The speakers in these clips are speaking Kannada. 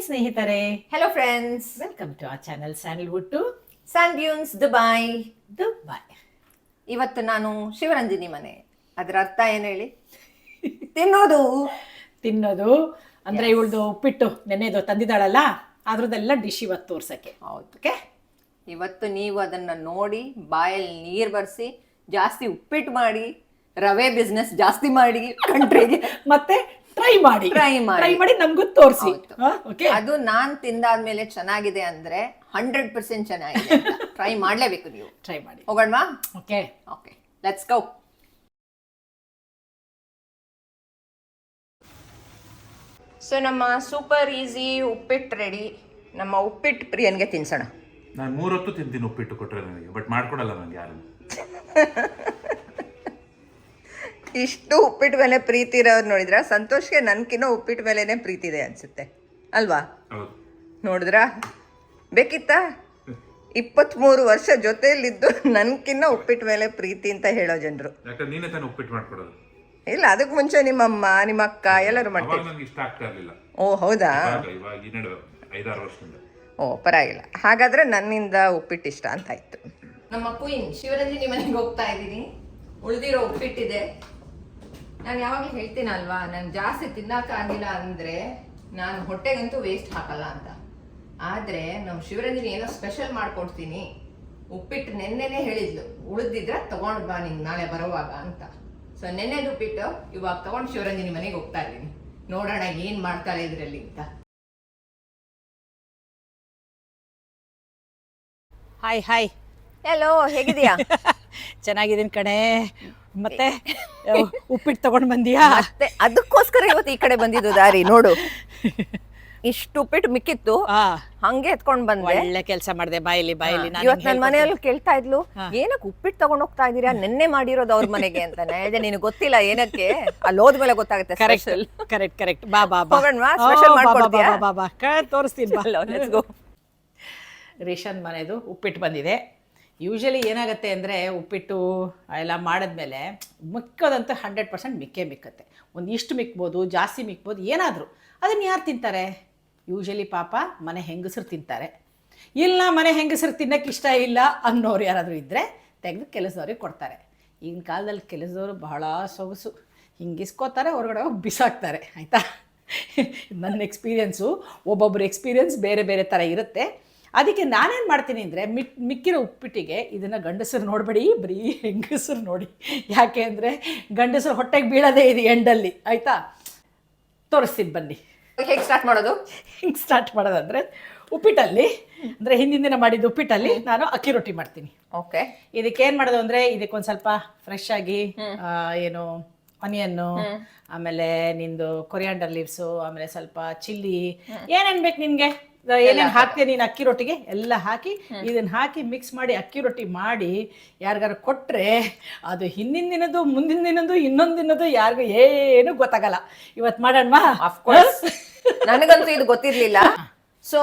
ಸ್ನೇಹಿತರೆ, hello friends, welcome to our channel Sandalwood to sand dunes Dubai. ಇವತ್ತು ನಾನು ಶಿವರಂಜನಿ ಮನೆ. ಅದರ ಅರ್ಥ ಏನು ಹೇಳಿ? ತಿನ್ನೋದು ಅಂದ್ರೆ ಇವಳ್ದು ಉಪ್ಪಿಟ್ಟು ನೆನೆದು ತಂದಿದ್ದಾಳಲ್ಲ, ಅದ್ರದ್ದೆಲ್ಲ ಡಿಶ್ ಇವತ್ತು ತೋರ್ಸಕ್ಕೆ. ಓಕೆ, ಇವತ್ತು ನೀವು ಅದನ್ನ ನೋಡಿ ಬಾಯಲ್ಲಿ ನೀರು ಬರ್ಸಿ ಜಾಸ್ತಿ ಉಪ್ಪಿಟ್ಟು ಮಾಡಿ, ರವೆ ಬಿಸ್ನೆಸ್ ಜಾಸ್ತಿ ಮಾಡಿ ಕಂಟ್ರಿಗೆ ಮತ್ತೆ ಟ್ರೈ ಮಾಡಿ ನಮ್ಗೂ ತೋರಿಸಿ. ಅದು ನಾನ್ ತಿಂದಾದ್ಮೇಲೆ ಚೆನ್ನಾಗಿದೆ ಅಂದ್ರೆ 100% ಚೆನ್ನಾಗಿದೆ. ಟ್ರೈ ಮಾಡ್ಲೇಬೇಕು, ನೀವು ಟ್ರೈ ಮಾಡಿ. ಹೋಗೋಣವಾ? Okay okay, let's go. So ನಮ್ಮ ಸೂಪರ್ ಈಸಿ ಉಪ್ಪಿಟ್ಟು ರೆಡಿ. ನಮ್ಮ ಉಪ್ಪಿಟ್ಟು ಪ್ರಿಯನ್ಗೆ ತಿನ್ಸೋಣ. ನಾನು 3 ಹೊತ್ತು ತಿಂತೀನಿ ಉಪ್ಪಿಟ್ಟು ಕೊಟ್ಟರೆ ನನಗೆ, ಬಟ್ ಮಾಡ್ಕೊಡಲ್ಲ ನನಗೆ ಯಾರು. ಇಷ್ಟು ಉಪ್ಪಿಟ್ಟು ಮೇಲೆ ಪ್ರೀತಿ ಇರೋರು ನೋಡಿದ್ರ, ಸಂತೋಷ್ಗೆ ನನ್ಕಿನ್ನೋ ಉಪ್ಪಿಟ್ಟು ಮೇಲೆನೆ ಪ್ರೀತಿ ಇದೆ ಅನ್ಸುತ್ತೆ ಅಲ್ವಾ? ನೋಡಿದ್ರ, ಬೇಕಿತ್ತಾ? 23 ವರ್ಷ ಜೊತೆಯಲ್ಲಿದ್ದು ನನ್ಕಿನ್ನ ಉಪ್ಪಿಟ್ಟು ಮೇಲೆ ಪ್ರೀತಿ ಅಂತ ಹೇಳೋ ಜನರು. ಯಾಕಂದ್ರೆ ನೀನೇ ತಾನೇ ಉಪ್ಪಿಟ್ಟು ಮಾಡ್ಕೊಡೋದು. ಇಲ್ಲ, ಅದಕ್ಕೆ ಮುಂಚೆ ನಿಮ್ಮಮ್ಮ, ನಿಮ್ಮ ಅಕ್ಕ ಎಲ್ಲರೂ ಮಾಡ್ತಾರೆ. ನನಗೆ ಇಷ್ಟ ಆಗ್ತಾ ಇರಲಿಲ್ಲ. ಓ ಹೌದಾ? ಇವಾಗ 5-6 ವರ್ಷದಿಂದ. ಓ ಪರವಾಗಿಲ್ಲ, ಹಾಗಾದ್ರೆ ನನ್ನಿಂದ ಉಪ್ಪಿಟ್ಟು ಇಷ್ಟ ಅಂತ ಆಯ್ತು. ನಮ್ಮ ಕ್ವೀನ್ ಶಿವರಂಜನಿ ಮನೆಗೆ ಹೋಗ್ತಾ ಇದ್ದೀನಿ. ಉಳಿದಿರೋ ಉಪ್ಪಿಟ್ಟಿದೆ. ನಾನು ಯಾವಾಗಲೂ ಹೇಳ್ತೀನಲ್ವಾ, ನಾನು ಜಾಸ್ತಿ ತಿನ್ನಕ್ಕಾಗಿಲ್ಲ ಅಂದ್ರೆ ನಾನು ಹೊಟ್ಟೆಗಂತೂ ವೇಸ್ಟ್ ಹಾಕಲ್ಲ ಅಂತ. ಆದ್ರೆ ನಮ್ಮ ಶಿವರಂಜನಿ ಏನೋ ಸ್ಪೆಷಲ್ ಮಾಡ್ಕೊಡ್ತೀನಿ, ಉಪ್ಪಿಟ್ಟು ನೆನ್ನೆನೆ ಹೇಳಿದ್ಲು, ಉಳಿದಿದ್ರೆ ತಗೊಂಡ್ ಬಾ ನಿಂಗೆ ನಾಳೆ ಬರುವಾಗ ಅಂತ. ಸೊ ನೆನ್ನೆದು ಉಪ್ಪಿಟ್ಟು ಇವಾಗ ತಗೊಂಡು ಶಿವರಂಜನಿ ಮನೆಗೆ ಹೋಗ್ತಾ ಇದ್ದೀನಿ. ನೋಡೋಣ ಏನ್ ಮಾಡ್ತಾಳೆ ಇದ್ರಲ್ಲಿ ಅಂತ. ಹಾಯ್ ಹಾಯ್, ಹಲೋ, ಹೇಗಿದ್ಯಾ? ಚೆನ್ನಾಗಿದ್ದೀನಿ ಕಣೆ. ಮತ್ತೆ ಉಪ್ಪಿಟ್ಟು ತಗೊಂಡ್ ಬಂದಿಯಾ? ಮತ್ತೆ ಅದಕ್ಕೋಸ್ಕರ ಇವತ್ತು ಈ ಕಡೆ ಬಂದಿದ್ದು ದಾರಿ ನೋಡು. ಇಷ್ಟು ಉಪ್ಪಿಟ್ಟು ಮಿಕ್ಕಿತ್ತು, ಹಂಗೆ ಎತ್ಕೊಂಡ್ ಬಂದೆ. ಒಳ್ಳೆ ಕೆಲಸ ಮಾಡಿದೆ. ಬಾಯಿಲಿ ಇವತ್ತು ನನ್ನ ಮನೆಯಲ್ಲೂ ಕೇಳ್ತಾ ಇದ್ಲು, ಏನಕ್ಕೆ ಉಪ್ಪಿಟ್ಟು ತಗೊಂಡ್ ಹೋಗ್ತಾ ಇದೀರಾ, ನೆನ್ನೆ ಮಾಡಿರೋದು ಅವ್ರ ಮನೆಗೆ ಅಂತ. ಹೇಳಿದೆ, ನಿನಗೆ ಗೊತ್ತಿಲ್ಲ ಏನಕ್ಕೆ, ಅಲ್ಲಿ ಹೋದ್ಮೇಲೆ ಗೊತ್ತಾಗುತ್ತೆ. ಕರೆಕ್ಟ್. ಬಾ ಬಾ ಬಾ, ಸ್ಪೆಷಲ್ ಮಾಡ್ಕೊಡ್ತೀಯಾ? ಬಾ ತೋರಿಸ್ತೀನಿ. Let's go. ರೇಷನ್ ಮನೆದು ಉಪ್ಪಿಟ್ಟು ಬಂದಿದೆ. ಯೂಶಲಿ ಏನಾಗುತ್ತೆ ಅಂದರೆ, ಉಪ್ಪಿಟ್ಟು ಎಲ್ಲ ಮಾಡಿದ್ಮೇಲೆ ಮಿಕ್ಕೋದಂತೂ 100% ಮಿಕ್ಕತ್ತೆ. ಇಷ್ಟು ಮಿಕ್ಬೋದು, ಜಾಸ್ತಿ ಮಿಕ್ಬೋದು, ಏನಾದರೂ ಅದನ್ನು ಯಾರು ತಿಂತಾರೆ? ಯೂಶಲಿ ಪಾಪ ಮನೆ ಹೆಂಗಸರು ತಿಂತಾರೆ. ಇಲ್ಲ ಮನೆ ಹೆಂಗಸರು ತಿನ್ನೋಕ್ಕೆ ಇಷ್ಟ ಇಲ್ಲ ಅನ್ನೋರು ಯಾರಾದರೂ ಇದ್ದರೆ ತೆಗೆದು ಕೆಲಸದವ್ರಿಗೆ ಕೊಡ್ತಾರೆ. ಈಗಿನ ಕಾಲದಲ್ಲಿ ಕೆಲಸದವರು ಬಹಳ ಸೊಗಸು, ಹಿಂಗಿಸ್ಕೋತಾರೆ, ಹೊರಗಡೆ ಹೋಗಿ ಬಿಸಾಕ್ತಾರೆ. ಆಯಿತಾ? ನನ್ನ ಎಕ್ಸ್ಪೀರಿಯೆನ್ಸು, ಒಬ್ಬೊಬ್ಬರ ಎಕ್ಸ್ಪೀರಿಯೆನ್ಸ್ ಬೇರೆ ಬೇರೆ ಥರ ಇರುತ್ತೆ. ಅದಕ್ಕೆ ನಾನೇನು ಮಾಡ್ತೀನಿ ಅಂದರೆ, ಮಿಕ್ಕಿರೋ ಉಪ್ಪಿಟ್ಟಿಗೆ ಇದನ್ನು ಗಂಡಸರು ನೋಡಬೇಡಿ, ಬರೀ ಹೆಂಗಸರು ನೋಡಿ. ಯಾಕೆ ಅಂದರೆ ಗಂಡಸರು ಹೊಟ್ಟೆಗೆ ಬೀಳೋದೇ ಇದು ಎಂಡಲ್ಲಿ. ಆಯಿತಾ? ತೋರಿಸ್ತೀನಿ ಬನ್ನಿ. ಹೇಗೆ ಸ್ಟಾರ್ಟ್ ಮಾಡೋದು? ಹಿಂಗೆ ಸ್ಟಾರ್ಟ್ ಮಾಡೋದಂದರೆ, ಉಪ್ಪಿಟ್ಟಲ್ಲಿ ಅಂದರೆ ಹಿಂದಿನ ದಿನ ಮಾಡಿದ್ದು ಉಪ್ಪಿಟ್ಟಲ್ಲಿ ನಾನು ಅಕ್ಕಿ ರೊಟ್ಟಿ ಮಾಡ್ತೀನಿ. ಓಕೆ. ಇದಕ್ಕೆ ಏನು ಮಾಡೋದು ಅಂದರೆ, ಇದಕ್ಕೊಂದು ಸ್ವಲ್ಪ ಫ್ರೆಶ್ ಆಗಿ ಏನು ಆನಿಯನ್ನು, ಆಮೇಲೆ ನಿಂದು ಕೊರಿಯಾಂಡರ್ ಲೀವ್ಸು, ಆಮೇಲೆ ಸ್ವಲ್ಪ ಚಿಲ್ಲಿ, ಏನೇನು ಬೇಕು ನಿನಗೆ, ಏನೇನು ಹಾಕ್ತೀಯ ನೀನು ಅಕ್ಕಿ ರೊಟ್ಟಿಗೆ ಎಲ್ಲ ಹಾಕಿ, ಇದನ್ನು ಹಾಕಿ ಮಿಕ್ಸ್ ಮಾಡಿ ಅಕ್ಕಿ ರೊಟ್ಟಿ ಮಾಡಿ ಯಾರಿಗಾರು ಕೊಟ್ಟರೆ ಅದು ಹಿಂದಿನ ದಿನದ್ದು, ಮುಂದಿನ ದಿನದ್ದು, ಇನ್ನೊಂದು ದಿನದ್ದು ಯಾರಿಗೂ ಏನು ಗೊತ್ತಾಗಲ್ಲ. ಇವತ್ತು ಮಾಡೋಣವಾ? ಅಫ್ಕೋರ್ಸ್. ನನಗಂತೂ ಇದು ಗೊತ್ತಿರಲಿಲ್ಲ. ಸೊ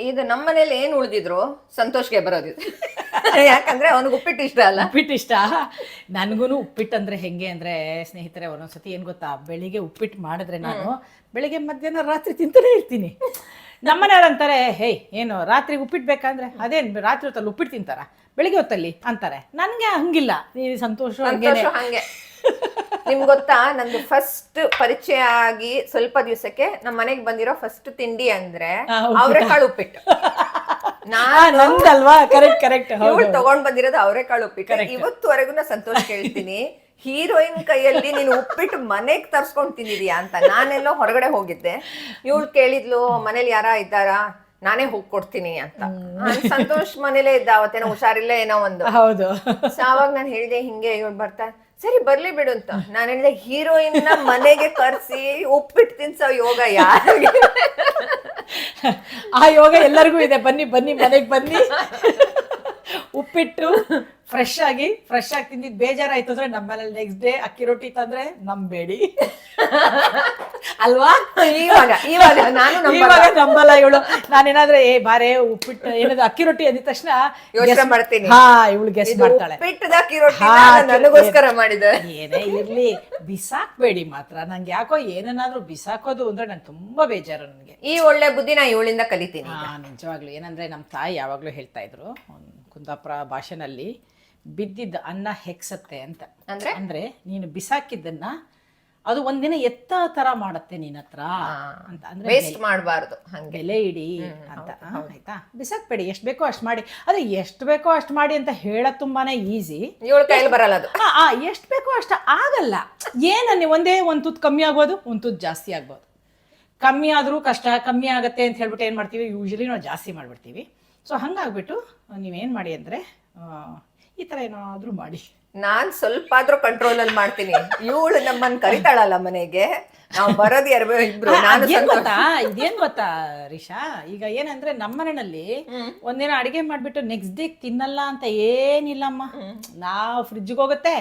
ಇದು ನಮ್ಮ ಮನೇಲಿ ಏನು ಉಳಿದಿದ್ರು ಸಂತೋಷ್ಗೆ ಬರೋದಿದೆ. ಯಾಕಂದ್ರೆ ಅವನಿಗೆ ಉಪ್ಪಿಟ್ಟು ಇಷ್ಟ ಅಲ್ಲ. ಉಪ್ಪಿಟ್ಟು ಇಷ್ಟ. ನನಗೂ ಉಪ್ಪಿಟ್ಟು ಅಂದರೆ ಹೆಂಗೆ ಅಂದರೆ ಸ್ನೇಹಿತರೆ, ಒಂದೊಂದ್ಸತಿ ಏನು ಗೊತ್ತಾ, ಬೆಳಿಗ್ಗೆ ಉಪ್ಪಿಟ್ಟು ಮಾಡಿದ್ರೆ ನಾನು ಬೆಳಿಗ್ಗೆ ಮಧ್ಯಾಹ್ನ ರಾತ್ರಿ ತಿಂತಾನೆ ಇರ್ತೀನಿ. ನಮ್ಮನೆಯವ್ರು ಅಂತಾರೆ, ಹೇಯ್ ಏನು ರಾತ್ರಿಗೆ ಉಪ್ಪಿಟ್ಟು ಬೇಕಂದ್ರೆ ಅದೇನು ರಾತ್ರಿ ಹೊತ್ತಲ್ಲಿ ಉಪ್ಪಿಟ್ಟು ತಿಂತಾರ, ಬೆಳಿಗ್ಗೆ ಹೊತ್ತಲ್ಲಿ ಅಂತಾರೆ. ನನಗೆ ಹಂಗಿಲ್ಲ. ನೀನು ಸಂತೋಷ ಹಂಗೆ. ನಿಮ್ಗೆ ಗೊತ್ತಾ, ನಂದು ಫಸ್ಟ್ ಪರಿಚಯ ಆಗಿ ಸ್ವಲ್ಪ ದಿವಸಕ್ಕೆ ನಮ್ಮ ಮನೆಗೆ ಬಂದಿರೋ ಫಸ್ಟ್ ತಿಂಡಿ ಅಂದ್ರೆ ಅವರೆಕಾಳು ಉಪ್ಪಿಟ್ಟು. ನಂದಲ್ವಾ? ಕರೆಕ್ಟ್. ತಗೊಂಡ್ ಬಂದಿರೋದು ಅವರೆಕಾಳು ಉಪ್ಪಿಟ್ಟು. ಇವತ್ತುವರೆಗೂ ಸಂತೋಷ ಕೇಳ್ತೀನಿ, ಹೀರೋಯಿನ್ ಕೈಯಲ್ಲಿ ನೀನು ಉಪ್ಪಿಟ್ಟು ಮನೆಗೆ ತರ್ಸ್ಕೊಂಡ್ ತಿಂದಿದ್ಯಾ ಅಂತ. ನಾನೆಲ್ಲೋ ಹೊರಗಡೆ ಹೋಗಿದ್ದೆ, ಇವಳು ಕೇಳಿದ್ಲು ಮನೇಲಿ ಯಾರ ಇದ್ದಾರಾ, ನಾನೇ ಹೋಗಿ ಕೊಡ್ತೀನಿ ಅಂತ. ಸಂತೋಷ್ ಮನೇಲೇ ಇದ್ದ, ಅವತ್ತೇನೋ ಹುಷಾರಿಲ್ಲ ಏನೋ ಒಂದು. ಹೌದು. ಆವಾಗ ನಾನು ಹೇಳಿದೆ ಹಿಂಗೆ, ಇವಳು ಬರ್ತಾ, ಸರಿ ಬರ್ಲಿ ಬಿಡು ಅಂತ. ನಾನು ಹೇಳಿದೆ, ಹೀರೋಯಿನ್ ಮನೆಗೆ ಕರ್ಸಿ ಉಪ್ಪಿಟ್ಟು ತಿನ್ಸೋ ಯೋಗ ಯಾರಿಗೆ? ಆ ಯೋಗ ಎಲ್ಲರಿಗೂ ಇದೆ. ಬನ್ನಿ ಮನೆಗೆ ಬನ್ನಿ. ಉಪ್ಪಿಟ್ಟು ಫ್ರೆಶ್ ಆಗಿ ತಿಂದಿದ್ದು ಬೇಜಾರಾಯ್ತು ಅಂದ್ರೆ ನಮ್ಮನೇಲಿ ನೆಕ್ಸ್ಟ್ ಡೇ ಅಕ್ಕಿ ರೊಟ್ಟಿ ತಂದ್ರೆ ನಂಬೇಡಿ ಅಲ್ವಾ. ಇವಾಗ ನಾನು ಇವಾಗ ನಂಬಲ್ಲ ಇವಳು. ನಾನೇನಾದ್ರೆ ಬಾರೆ ಉಪ್ಪಿಟ್ಟು ಏನಾದ್ರು ಅಕ್ಕಿ ರೊಟ್ಟಿ ಅಂದಿದ ತಕ್ಷಣ ಯೋಚನೆ ಮಾಡ್ತೀನಿ, ಹಾ ಇವಳು ಗೆಸ್ ಮಾಡ್ತಾಳೆ ಉಪ್ಪಿಟ್ಟದ ಅಕ್ಕಿ ರೊಟ್ಟಿ ನನಗೋಸ್ಕರ ಮಾಡಿದೆ. ಏನೇ ಇರ್ಲಿ ಬಿಸಾಕ್ಬೇಡಿ ಮಾತ್ರ. ನಂಗೆ ಯಾಕೋ ಏನನ್ನಾದ್ರೂ ಬಿಸಾಕೋದು ಅಂದ್ರೆ ನಂಗೆ ತುಂಬಾ ಬೇಜಾರು. ನನಗೆ ಈ ಒಳ್ಳೆ ಬುದ್ಧಿ ನಾ ಇವಳಿಂದ ಕಲಿತೀನಿ. ನಿಜವಾಗ್ಲು ಏನಂದ್ರೆ ನಮ್ಮ ತಾಯಿ ಯಾವಾಗ್ಲೂ ಹೇಳ್ತಾ ಇದ್ರು ಕುಂದಾಪುರ ಭಾಷೆನಲ್ಲಿ, ಬಿದ್ದಿದ್ದ ಅನ್ನ ಹೆಕ್ಸತ್ತೆ ಅಂತ. ಅಂದ್ರೆ ನೀನು ಬಿಸಾಕಿದ್ದನ್ನ ಅದು ಒಂದಿನ ಎತ್ತ ತರ ಮಾಡತ್ತೆ ನಿನ್ನ ಹತ್ರ ಅಂತ. ಅಂದ್ರೆ ವೇಸ್ಟ್ ಮಾಡಬಾರ್ದು, ಬೆಲೆ ಇಡಿ ಅಂತ. ಆಯ್ತಾ, ಬಿಸಾಕ್ಬೇಡಿ, ಎಷ್ಟು ಬೇಕೋ ಅಷ್ಟು ಮಾಡಿ. ಆದ್ರೆ ಎಷ್ಟು ಬೇಕೋ ಅಷ್ಟು ಮಾಡಿ ಅಂತ ಹೇಳೋದು ತುಂಬಾನೇ ಈಸಿ, ಇವಳ ಕೈಲಿ ಬರಲ್ಲ ಅದು. ಎಷ್ಟು ಬೇಕೋ ಅಷ್ಟು ಆಗಲ್ಲ. ನೀವು ಒಂದೇ ಒಂದು ತುತ್ತು ಕಮ್ಮಿ ಆಗ್ಬೋದು, ಒಂದು ತುತ್ತು ಜಾಸ್ತಿ ಆಗ್ಬೋದು. ಕಮ್ಮಿ ಆದರೂ ಕಷ್ಟ, ಕಮ್ಮಿ ಆಗತ್ತೆ ಅಂತ ಹೇಳ್ಬಿಟ್ಟು ಏನು ಮಾಡ್ತೀವಿ, ಯೂಶಲಿ ನಾವು ಜಾಸ್ತಿ ಮಾಡಿಬಿಡ್ತೀವಿ. ಸೊ ಹಂಗಾಗ್ಬಿಟ್ಟು ನೀವೇನು ಮಾಡಿ ಅಂದರೆ ಈ ಥರ ಏನಾದರೂ ಮಾಡಿ. ನಾನ್ ಸ್ವಲ್ಪ ಆದ್ರೂ ಕಂಟ್ರೋಲ್ ಅಲ್ಲಿ ಮಾಡ್ತೀನಿ. ಇವಳು ನಮ್ಮನ್ನ ಕರಿತಾಳಲ್ಲ ಮನೆಗೆ, ನಾವು ಬರೋದು ಇಬ್ರು. ಇದೇನ್ ಗೊತ್ತಾ ರಿಷಾ, ಈಗ ಏನಂದ್ರೆ ನಮ್ಮನೆಯಲ್ಲಿ ಒಂದಿನ ಅಡಿಗೆ ಮಾಡ್ಬಿಟ್ಟು ನೆಕ್ಸ್ಟ್ ಡೇ ತಿನ್ನಲ್ಲ ಅಂತ ಏನಿಲ್ಲಮ್ಮ. ನಾವು ಫ್ರಿಡ್ಜ್ಗೆ ಹೋಗುತ್ತೆ,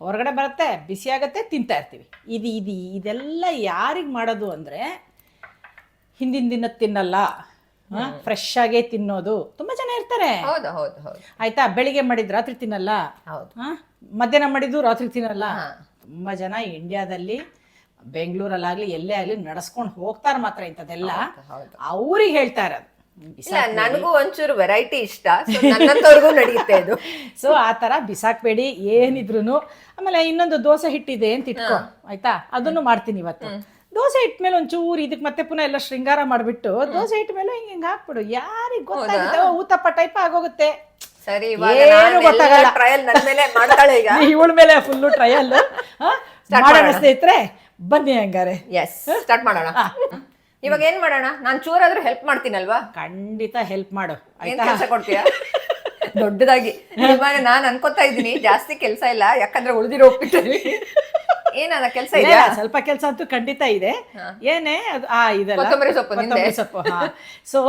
ಹೊರಗಡೆ ಬರುತ್ತೆ, ಬಿಸಿ ಆಗತ್ತೆ, ತಿಂತಾ ಇರ್ತೀವಿ. ಇದೆಲ್ಲ ಯಾರಿಗ್ ಮಾಡೋದು ಅಂದ್ರೆ ಹಿಂದಿನ ದಿನ ತಿನ್ನಲ್ಲ, ಫ್ರೆಶ್ ಆಗೇ ತಿನ್ನೋದು ತುಂಬಾ ಜನ ಇರ್ತಾರೆ. ಆಯ್ತಾ, ಬೆಳಿಗ್ಗೆ ಮಾಡಿದ್ ರಾತ್ರಿ ತಿನ್ನಲ್ಲ, ಮಧ್ಯಾಹ್ನ ಮಾಡಿದ್ದು ರಾತ್ರಿ ತಿನ್ನಲ್ಲ. ತುಂಬಾ ಜನ ಇಂಡಿಯಾದಲ್ಲಿ ಬೆಂಗಳೂರಲ್ಲಾಗ್ಲಿ ಎಲ್ಲೇ ಆಗ್ಲಿ ನಡೆಸ್ಕೊಂಡು ಹೋಗ್ತಾರ ಮಾತ್ರ ಇಂಥದ್ದೆಲ್ಲ. ಅವ್ರಿಗೆ ಹೇಳ್ತಾ ಇರೋದು. ನನಗೂ ಒಂಚೂರು ವೆರೈಟಿ ಇಷ್ಟ, ನನ್ನಂತವ್ರಿಗೂ ನಡೆಯುತ್ತೆ ಇದು. ಸೊ ಆ ತರ ಬಿಸಾಕ್ಬೇಡಿ ಏನಿದ್ರು. ಆಮೇಲೆ ಇನ್ನೊಂದು ದೋಸೆ ಹಿಟ್ಟಿದೆ ಅಂತ ಇಟ್ಕೊ, ಆಯ್ತಾ, ಅದನ್ನು ಮಾಡ್ತೀನಿ ಇವತ್ತು. ದೋಸೆ ಹಿಟ್ಟ ಮೇಲೆ ಒಂಚೂರು ಇದಕ್ಕೆ ಮತ್ತೆ ಪುನಃ ಎಲ್ಲ ಶೃಂಗಾರ ಮಾಡಿಬಿಟ್ಟು ದೋಸೆ ಹಿಟ್ಟ ಮೇಲೆ ಹಿಂಗೆ ಹಾಕ್ಬಿಡು. ಯಾರಿಗೆ ಗೊತ್ತಾಗುತ್ತೆ, ಊತಪ್ಪ ಟೈಪ್ ಆಗೋಗುತ್ತೆ. ಸರಿ, ಏನು ಗೊತ್ತಾಗಲ್ಲ. ಟ್ರಯಲ್ ನನ್ನ ಮೇಲೆ ಮಾಡ್ತಾಳೆ ಈಗ, ಇವಳ ಮೇಲೆ ಫುಲ್ಲು ಟ್ರಯಲ್ ಮಾಡೋಣ ಸ್ನೇಹಿತರೆ. ಬನ್ನಿ ಹಂಗಾರೆ ಸ್ಟಾರ್ಟ್ ಮಾಡೋಣ. ಇವಾಗ ಏನ್ ಮಾಡೋಣ? ನಾನ್ ಚೂರಾದ್ರೂ ಹೆಲ್ಪ್ ಮಾಡ್ತೀನಲ್ವಾ? ಖಂಡಿತ ಹೆಲ್ಪ್ ಮಾಡು. ಕೆಲಸ ಕೊಡ್ತೀಯಾ ದೊಡ್ಡದಾಗಿ? ಇವಾಗ ನಾನ್ ಅನ್ಕೋತಾ ಇದ್ದೀನಿ ಜಾಸ್ತಿ ಕೆಲಸ ಇಲ್ಲ, ಯಾಕಂದ್ರೆ ಉಳಿದಿರೋ ಹೋಗ್ಬಿಟ್ಟಿದ್ವಿ. ಏನಾದ ಕೆಲಸ ಇದೆ? ಸ್ವಲ್ಪ ಕೆಲಸ ಅಂತೂ ಖಂಡಿತ ಇದೆ. ಏನೇ ಇದೆಲ್ಲ ಕೊತ್ತಂಬರಿ ಸೊಪ್ಪು. ಸೊ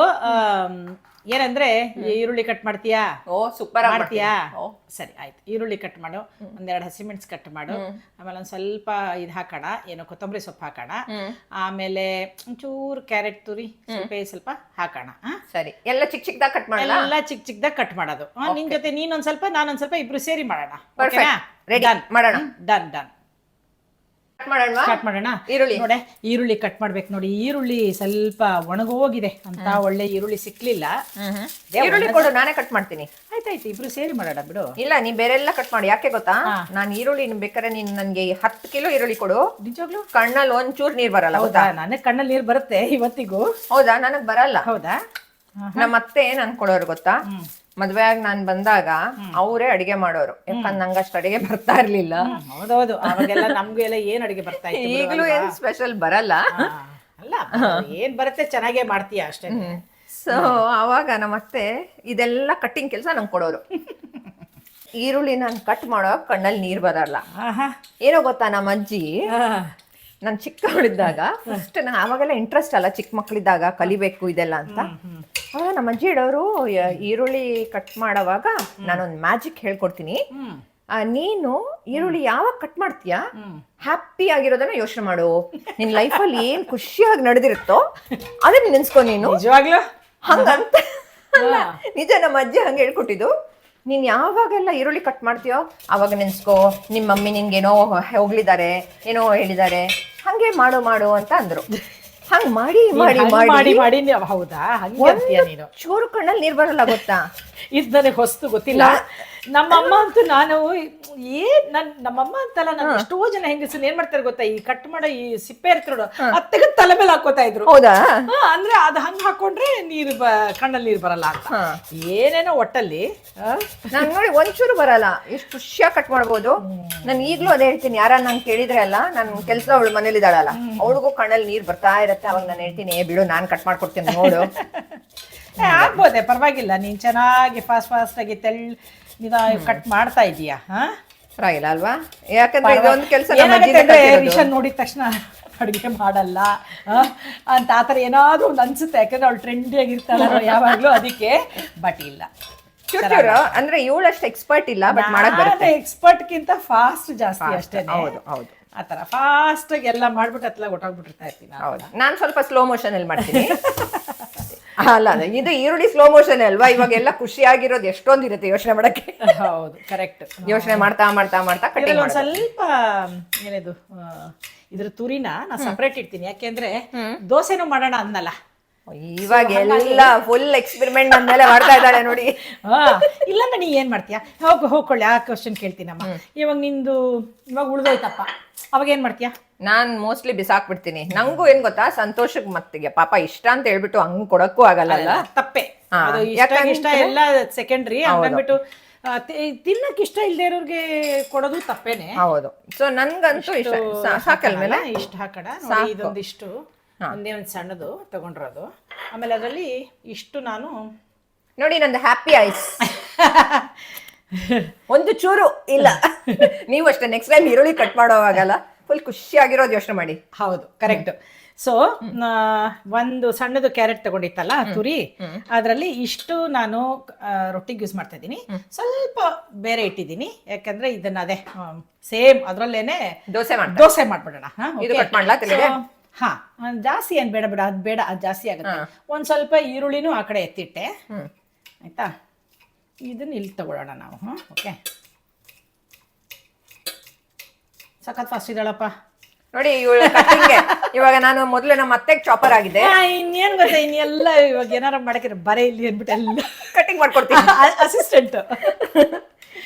ಏನಂದ್ರೆ ಈರುಳ್ಳಿ ಕಟ್ ಮಾಡ್ತೀಯಾ? ಓ ಸೂಪರ್ ಮಾಡ್ತೀಯಾ? ಸರಿ ಆಯ್ತು, ಈರುಳ್ಳಿ ಕಟ್ ಮಾಡು, ಒಂದೆರಡು ಹಸಿಮೆಣಸು ಕಟ್ ಮಾಡು, ಆಮೇಲೆ ಒಂದ್ ಸ್ವಲ್ಪ ಇದು ಹಾಕೋಣ, ಏನೋ ಕೊತ್ತಂಬರಿ ಸೊಪ್ಪು ಹಾಕೋಣ, ಆಮೇಲೆ ಒಂಚೂರು ಕ್ಯಾರೆಟ್ ತುರಿ ಸ್ವಲ್ಪ ಹಾಕೋಣ. ಸರಿ, ಎಲ್ಲ ಚಿಕ್ಕ ಚಿಕ್ಕದಾಗ ಕಟ್ ಮಾಡೋಣ. ಎಲ್ಲ ಚಿಕ್ಕ ಚಿಕ್ಕದಾಗ ಕಟ್ ಮಾಡೋದು. ನಿನ್ ಜೊತೆ ನೀನೊಂದ್ ಸ್ವಲ್ಪ ನಾನೊಂದ್ ಸ್ವಲ್ಪ ಇಬ್ರು ಸೇರಿ ಮಾಡೋಣ. ರೆಡಿ ಮಾಡೋಣ. ಡನ್. ಕಟ್ ಮಾಡೋಣ. ಈರುಳ್ಳಿ ನೋಡಿ, ಈರುಳ್ಳಿ ಕಟ್ ಮಾಡ್ಬೇಕು ನೋಡಿ. ಈರುಳ್ಳಿ ಸ್ವಲ್ಪ ಒಣಗೋಗಿದೆ ಅಂತ ಒಳ್ಳೆ ಈರುಳ್ಳಿ ಸಿಕ್ಲಿಲ್ಲ. ಈರುಳ್ಳಿ ಕೊಡು, ನಾನೇ ಕಟ್ ಮಾಡ್ತೀನಿ. ಆಯ್ತಾಯ್ತು, ಇಬ್ರು ಸೇರಿ ಮಾಡೋಣ ಬಿಡು. ಇಲ್ಲ, ನೀ ಬೇರೆ ಎಲ್ಲ ಕಟ್ ಮಾಡಿ. ಯಾಕೆ ಗೊತ್ತಾ, ನಾನು ಈರುಳ್ಳಿ ಬೇಕಾದ್ರೆ ನೀನ್ ನನ್ಗೆ 10 ಕಿಲೋ ಈರುಳ್ಳಿ ಕೊಡು. ನಿಜವಾಗ್ಲು ಕಣ್ಣಲ್ಲಿ ಒಂಚೂರು ನೀರ್ ಬರಲ್ಲ. ಹೌದಾ? ನನಗ್ ಕಣ್ಣಲ್ಲಿ ನೀರ್ ಬರುತ್ತೆ ಇವತ್ತಿಗೂ. ಹೌದಾ? ನನಗ್ ಬರಲ್ಲ. ಹೌದಾ? ನಮ್ಮ ಅತ್ತೆ ಏನ್ ಅನ್ಕೊಡೋರು ಗೊತ್ತಾ, ಮದ್ವೆ ಆಗಿ ನಾನ್ ಬಂದಾಗ ಅವರೇ ಅಡಿಗೆ ಮಾಡೋರು. ಯಾಕಂದ್ರೆ ನಂಗೆ ಅಷ್ಟು ಅಡಿಗೆ ಬರ್ತಾ ಇರ್ಲಿಲ್ಲ. ಹೌದೌದು, ಅವಾಗೆಲ್ಲ ನಮ್ಗೆಲ್ಲ ಏನ್ ಅಡಿಗೆ ಬರ್ತಾ ಇತ್ತು. ಈಗಲೂ ಏನ್ ಸ್ಪೆಷಲ್ ಬರಲ್ಲ. ಅಲ್ಲ, ಏನ್ ಬರುತ್ತೆ ಚೆನ್ನಾಗೇ ಮಾಡ್ತೀಯ ಅಷ್ಟೇ. ಸೊ ಅವಾಗ ನಮ್ಮ ಅತ್ತೆ ಇದೆಲ್ಲ ಕಟ್ಟಿಂಗ್ ಕೆಲಸ ನಂಗೆ ಕೊಡೋರು. ಈರುಳ್ಳಿ ನಾನು ಕಟ್ ಮಾಡೋ ಕಣ್ಣಲ್ಲಿ ನೀರ್ ಬರಲ್ಲ. ಏನೋ ಗೊತ್ತಾ, ನಮ್ಮ ಅಜ್ಜಿ ನಾನು ಚಿಕ್ಕವಳಿದ್ದಾಗ ಫಸ್ಟ್ ನಾನು ಆವಾಗೆಲ್ಲ ಇಂಟ್ರೆಸ್ಟ್ ಅಲ್ಲ, ಚಿಕ್ಕ ಮಕ್ಕಳಿದ್ದಾಗ ಕಲಿಬೇಕು ಇದೆಲ್ಲ ಅಂತ. ನಮ್ಮ ಅಜ್ಜಿ ಹೇಳೋರು, ಈರುಳ್ಳಿ ಕಟ್ ಮಾಡೋವಾಗ ನಾನೊಂದು ಮ್ಯಾಜಿಕ್ ಹೇಳ್ಕೊಡ್ತೀನಿ, ನೀನು ಈರುಳ್ಳಿ ಯಾವಾಗ ಕಟ್ ಮಾಡ್ತೀಯಾ ಹ್ಯಾಪಿ ಆಗಿರೋದನ್ನ ಯೋಚನೆ ಮಾಡು. ನಿನ್ ಲೈಫಲ್ಲಿ ಏನ್ ಖುಷಿಯಾಗಿ ನಡೆದಿರುತ್ತೋ ಅದನ್ನ ನೆನ್ಸ್ಕೊ ನೀನು. ನಿಜವಾಗ್ಲೂ ಹಂಗಂತ ನಿಜ, ನಮ್ಮ ಅಜ್ಜಿ ಹಂಗೆ ಹೇಳ್ಕೊಟ್ಟಿದ್ದು. ನೀನ್ ಯಾವಾಗೆಲ್ಲ ಈರುಳ್ಳಿ ಕಟ್ ಮಾಡ್ತೀಯೋ ಅವಾಗ ನೆನ್ಸ್ಕೋ, ನಿಮ್ಮ ಮಮ್ಮಿ ನಿನ್ಗೇನೋ ಹೋಗ್ಲಿದ್ದಾರೆ, ಏನೋ ಹೇಳಿದ್ದಾರೆ, ಹಂಗೆ ಮಾಡು ಅಂತ ಅಂದ್ರು. ಹಂಗ್ ಮಾಡಿ ಮಾಡಿ ಮಾಡಿ ಮಾಡಿ. ಹೌದಾ? ಹಂಗೆ ನೀನು ಚೂರು ಕಣ್ಣಲ್ಲಿ ನೀರ್ ಬರಲ್ಲ ಗೊತ್ತಾ? ಇದು ನನಗೆ ಹೊಸ್ತು ಗೊತ್ತಿಲ್ಲ. ನಮ್ಮಮ್ಮ ಅಂತೂ ನಾನು ನಮ್ಮಮ್ಮ ಅಂತಲ್ಲ, ನಾನು ಎಷ್ಟೋ ಜನ ಹೆಂಗಸರು ಏನ್ ಮಾಡ್ತಾರೆ ಗೊತ್ತಾ, ಈ ಕಟ್ ಮಾಡೋ ಈ ಸಿಪ್ಪೆ ಇರ್ತಿರೋಡು ಅತ್ತಗ ತಲೆ ಮೇಲೆ ಹಾಕೋತಾ ಇದ್ರು. ಹೌದಾ? ಅಂದ್ರೆ ಅದ್ ಹಂಗ ಹಾಕೊಂಡ್ರೆ ನೀರು ಕಣ್ಣಲ್ಲಿ ನೀರ್ ಬರಲ್ಲ ಅಂತ ಏನೇನೋ ಒಟ್ಟಲ್ಲಿ. ನಾನ್ ನೋಡಿ ಒಂಚೂರು ಬರಲ್ಲ, ಎಷ್ಟು ಖುಷಿಯಾಗಿ ಕಟ್ ಮಾಡ್ಬೋದು. ನಾನು ಈಗ್ಲೂ ಅದೇ ಹೇಳ್ತೀನಿ, ಯಾರ ನಂಗೆ ಕೇಳಿದ್ರೆ ಅಲ್ಲ, ನನ್ ಕೆಲ್ಸ ಅವಳು ಮನೇಲಿ ಇದ್ದಾಳಲ್ಲ, ಅವಳಿಗೂ ಕಣ್ಣಲ್ಲಿ ನೀರ್ ಬರ್ತಾ ಇರತ್ತೆ. ಅವಾಗ ನಾನು ಹೇಳ್ತೀನಿ, ಬಿಡು ನಾನ್ ಕಟ್ ಮಾಡ್ಕೊಡ್ತೀನಿ ನೋಡು. ಆಗ್ಬೋದೆ, ಪರವಾಗಿಲ್ಲ. ನೀನ್ ಚೆನ್ನಾಗಿ ಫಾಸ್ಟ್ ಆಗಿ ಕಟ್ ಮಾಡ್ತಾ ಇದೀಯಾ. ಪರವಾಗಿಲ್ಲ ಅಲ್ವಾ? ಯಾಕಂದ್ರೆ ಇದೊಂದು ಕೆಲಸ ರಿಷನ್ ನೋಡಿದ ತಕ್ಷಣ ಅಡುಗೆ ಮಾಡಲ್ಲ ಅಂತ ಆತರ ಏನಾದ್ರು ಒಂದು ಅನ್ಸುತ್ತೆ. ಯಾಕಂದ್ರೆ ಅವಳು ಟ್ರೆಂಡಿ ಆಗಿರ್ತಾಳ ಯಾವಾಗ್ಲೂ, ಅದಕ್ಕೆ. ಬಟ್ ಇಲ್ಲ, ಚೂರು ಅಂದ್ರೆ ಇವಳಷ್ಟು ಎಕ್ಸ್ಪರ್ಟ್ ಇಲ್ಲ ಬಟ್ ಮಾಡಕ್ ಬರುತ್ತೆ. ಎಕ್ಸ್ಪರ್ಟ್ಗಿಂತ ಫಾಸ್ಟ್ ಜಾಸ್ತಿ ಅಷ್ಟೇ. ಹೌದು ಹೌದು ಆ ಥರ ಫಾಸ್ಟಾಗಿ ಎಲ್ಲ ಮಾಡ್ಬಿಟ್ಟು ಅತ್ಲಾಗ ಹೊಟ್ಟೋಗ್ಬಿಟ್ಟಿರ್ತಾ ಇರ್ತೀನಿ. ಹೌದು, ನಾನು ಸ್ವಲ್ಪ ಸ್ಲೋ ಮೋಷನ್ ಅಲ್ಲಿ ಮಾಡ್ತೀನಿ. ಅಲ್ಲ ಇದು ಈರುಳ್ಳಿ ಸ್ಲೋ ಮೋಷನ್ ಅಲ್ವಾ, ಇವಾಗೆಲ್ಲ ಖುಷಿಯಾಗಿರೋದು ಎಷ್ಟೊಂದು ಇರುತ್ತೆ ಯೋಚನೆ ಮಾಡಕ್ಕೆ. ಹೌದು, ಕರೆಕ್ಟ್. ಯೋಚನೆ ಮಾಡ್ತಾ ಮಾಡ್ತಾ ಮಾಡ್ತಾ ಇದ್ರಲ್ಲಿ ಒಂದ್ ಸ್ವಲ್ಪ ಏನಿದು ಇದ್ರ ತುರಿನ ನಾ ಸಪ್ರೇಟ್ ಇಡ್ತೀನಿ, ಯಾಕೆಂದ್ರೆ ದೋಸೆನೂ ಮಾಡೋಣ ಅನ್ನಲ್ಲ. ಇವಾಗ ಎಲ್ಲ ಫುಲ್ ಎಕ್ಸ್ಪೆರಿಮೆಂಟ್ ಅಂದಮೇಲೆ ಮಾಡ್ತಾ ಇದ್ದಾಳೆ ನೋಡಿ. ಇಲ್ಲಾಂದ್ರೆ ನೀ ಏನ್ ಮಾಡ್ತೀಯಾ? ಹೋಗ್ಕೊಳ್ಳಿ, ಆ ಕ್ವಶನ್ ಕೇಳ್ತೀನಮ್ಮ. ಇವಾಗ ನಿಂದು ಇವಾಗ ಉಳ್ದೋಯ್ತಪ್ಪ, ಅವಾಗ ಏನ್ ಮಾಡ್ತೀಯಾ? ನಾನ್ ಮೋಸ್ಟ್ಲಿ ಬಿಸಾಕ್ಬಿಡ್ತೀನಿ. ನಂಗೂ ಏನ್ ಗೊತ್ತಾ, ಸಂತೋಷಕ್ ಮತ್ತಿಗೆ ಪಾಪ ಇಷ್ಟ ಅಂತ ಹೇಳ್ಬಿಟ್ಟು ಹಂಗ್ ಕೊಡಕ್ಕೂ ಆಗಲ್ಲ. ತಪ್ಪೆ ಅದು. ಇಷ್ಟ ಎಲ್ಲ ಸೆಕೆಂಡ್ರಿ ಅಂದ್ಬಿಟ್ಟು ತಿನ್ನಕ್ ಇಷ್ಟ ಇಲ್ದೇ ಇರೋರ್ಗೆ ಕೊಡೋದು ತಪ್ಪೇನೆ. ಹೌದು. ಸೊ ನನ್ಗಂತೂ ಇಷ್ಟ ಸಾಕಲ್ಮೇಲೆ ಇಷ್ಟ ಹಾಕಡ. ಇದೊಂದಿಷ್ಟು ಒಂದೇ ಒಂದು ಸಣ್ಣದು ತಗೊಂಡಿರೋದು. ಆಮೇಲೆ ಅದರಲ್ಲಿ ಇಷ್ಟು ನಾನು ನೋಡಿ ನಂದು ಹ್ಯಾಪಿ ಐಸ್ ಒಂದು ಚೂರು ಇಲ್ಲ. ನೀವು ಅಷ್ಟೇ ನೆಕ್ಸ್ಟ್ ಟೈಮ್ ಈರುಳ್ಳಿ ಕಟ್ ಮಾಡೋವಾಗಲ್ಲ ಫುಲ್ ಖುಷಿಯಾಗಿರೋದು ಯೋಚನೆ ಮಾಡಿ. ಹೌದು, ಕರೆಕ್ಟ್. ಸೊ ಒಂದು ಸಣ್ಣದು ಕ್ಯಾರೆಟ್ ತಗೊಂಡಿತ್ತಲ್ಲ ತುರಿ, ಅದರಲ್ಲಿ ಇಷ್ಟು ನಾನು ರೊಟ್ಟಿಗೆ ಯೂಸ್ ಮಾಡ್ತಾ ಇದ್ದೀನಿ. ಸ್ವಲ್ಪ ಬೇರೆ ಇಟ್ಟಿದ್ದೀನಿ, ಯಾಕಂದ್ರೆ ಇದನ್ನ ಅದೇ ಸೇಮ್ ಅದ್ರಲ್ಲೇನೆ ದೋಸೆ ಮಾಡ್ಬಿಡೋಣ. ಇದು ಕಟ್ ಮಾಡ್ಲಾ ತಲೆಗೆ? ಹಾ, ಜಾಸ್ತಿ ಏನ್ ಬೇಡ ಬೇಡ, ಅದು ಬೇಡ, ಅದು ಜಾಸ್ತಿ ಆಗುತ್ತೆ. ಒಂದ್ ಸ್ವಲ್ಪ ಈರುಳ್ಳಿನೂ ಆ ಕಡೆ ಎತ್ತಿಟ್ಟೆ, ಆಯ್ತಾ? ಇದನ್ನ ಇಲ್ಲಿ ತಗೊಳ್ಳೋಣ ನಾವು. ಓಕೆ, ಸಖತ್ ಫಾಸ್ಟ್ ಇದ್ದಾಳಪ್ಪ ನೋಡಿ ಇವಳು ಕಟ್ಟಿಂಗ್ಗೆ. ಇವಾಗ ನಾನು ಮೊದಲು ನಮ್ಮ ಅತ್ತೆಗೆ ಚಾಪರ್ ಆಗಿದೆ. ಇನ್ನೇನ್ ಗೊತ್ತಾ, ಇನ್ನೆಲ್ಲ ಇವಾಗ ಏನಾರ ಮಾಡಕ್ಕೆ ಬರೇ ಇಲ್ಲಿ ಅಂದ್ಬಿಟ್ಟು ಎಲ್ಲ ಕಟ್ಟಿಂಗ್ ಮಾಡ್ಕೊಡ್ತೀನಿ. ಅಸಿಸ್ಟೆಂಟ್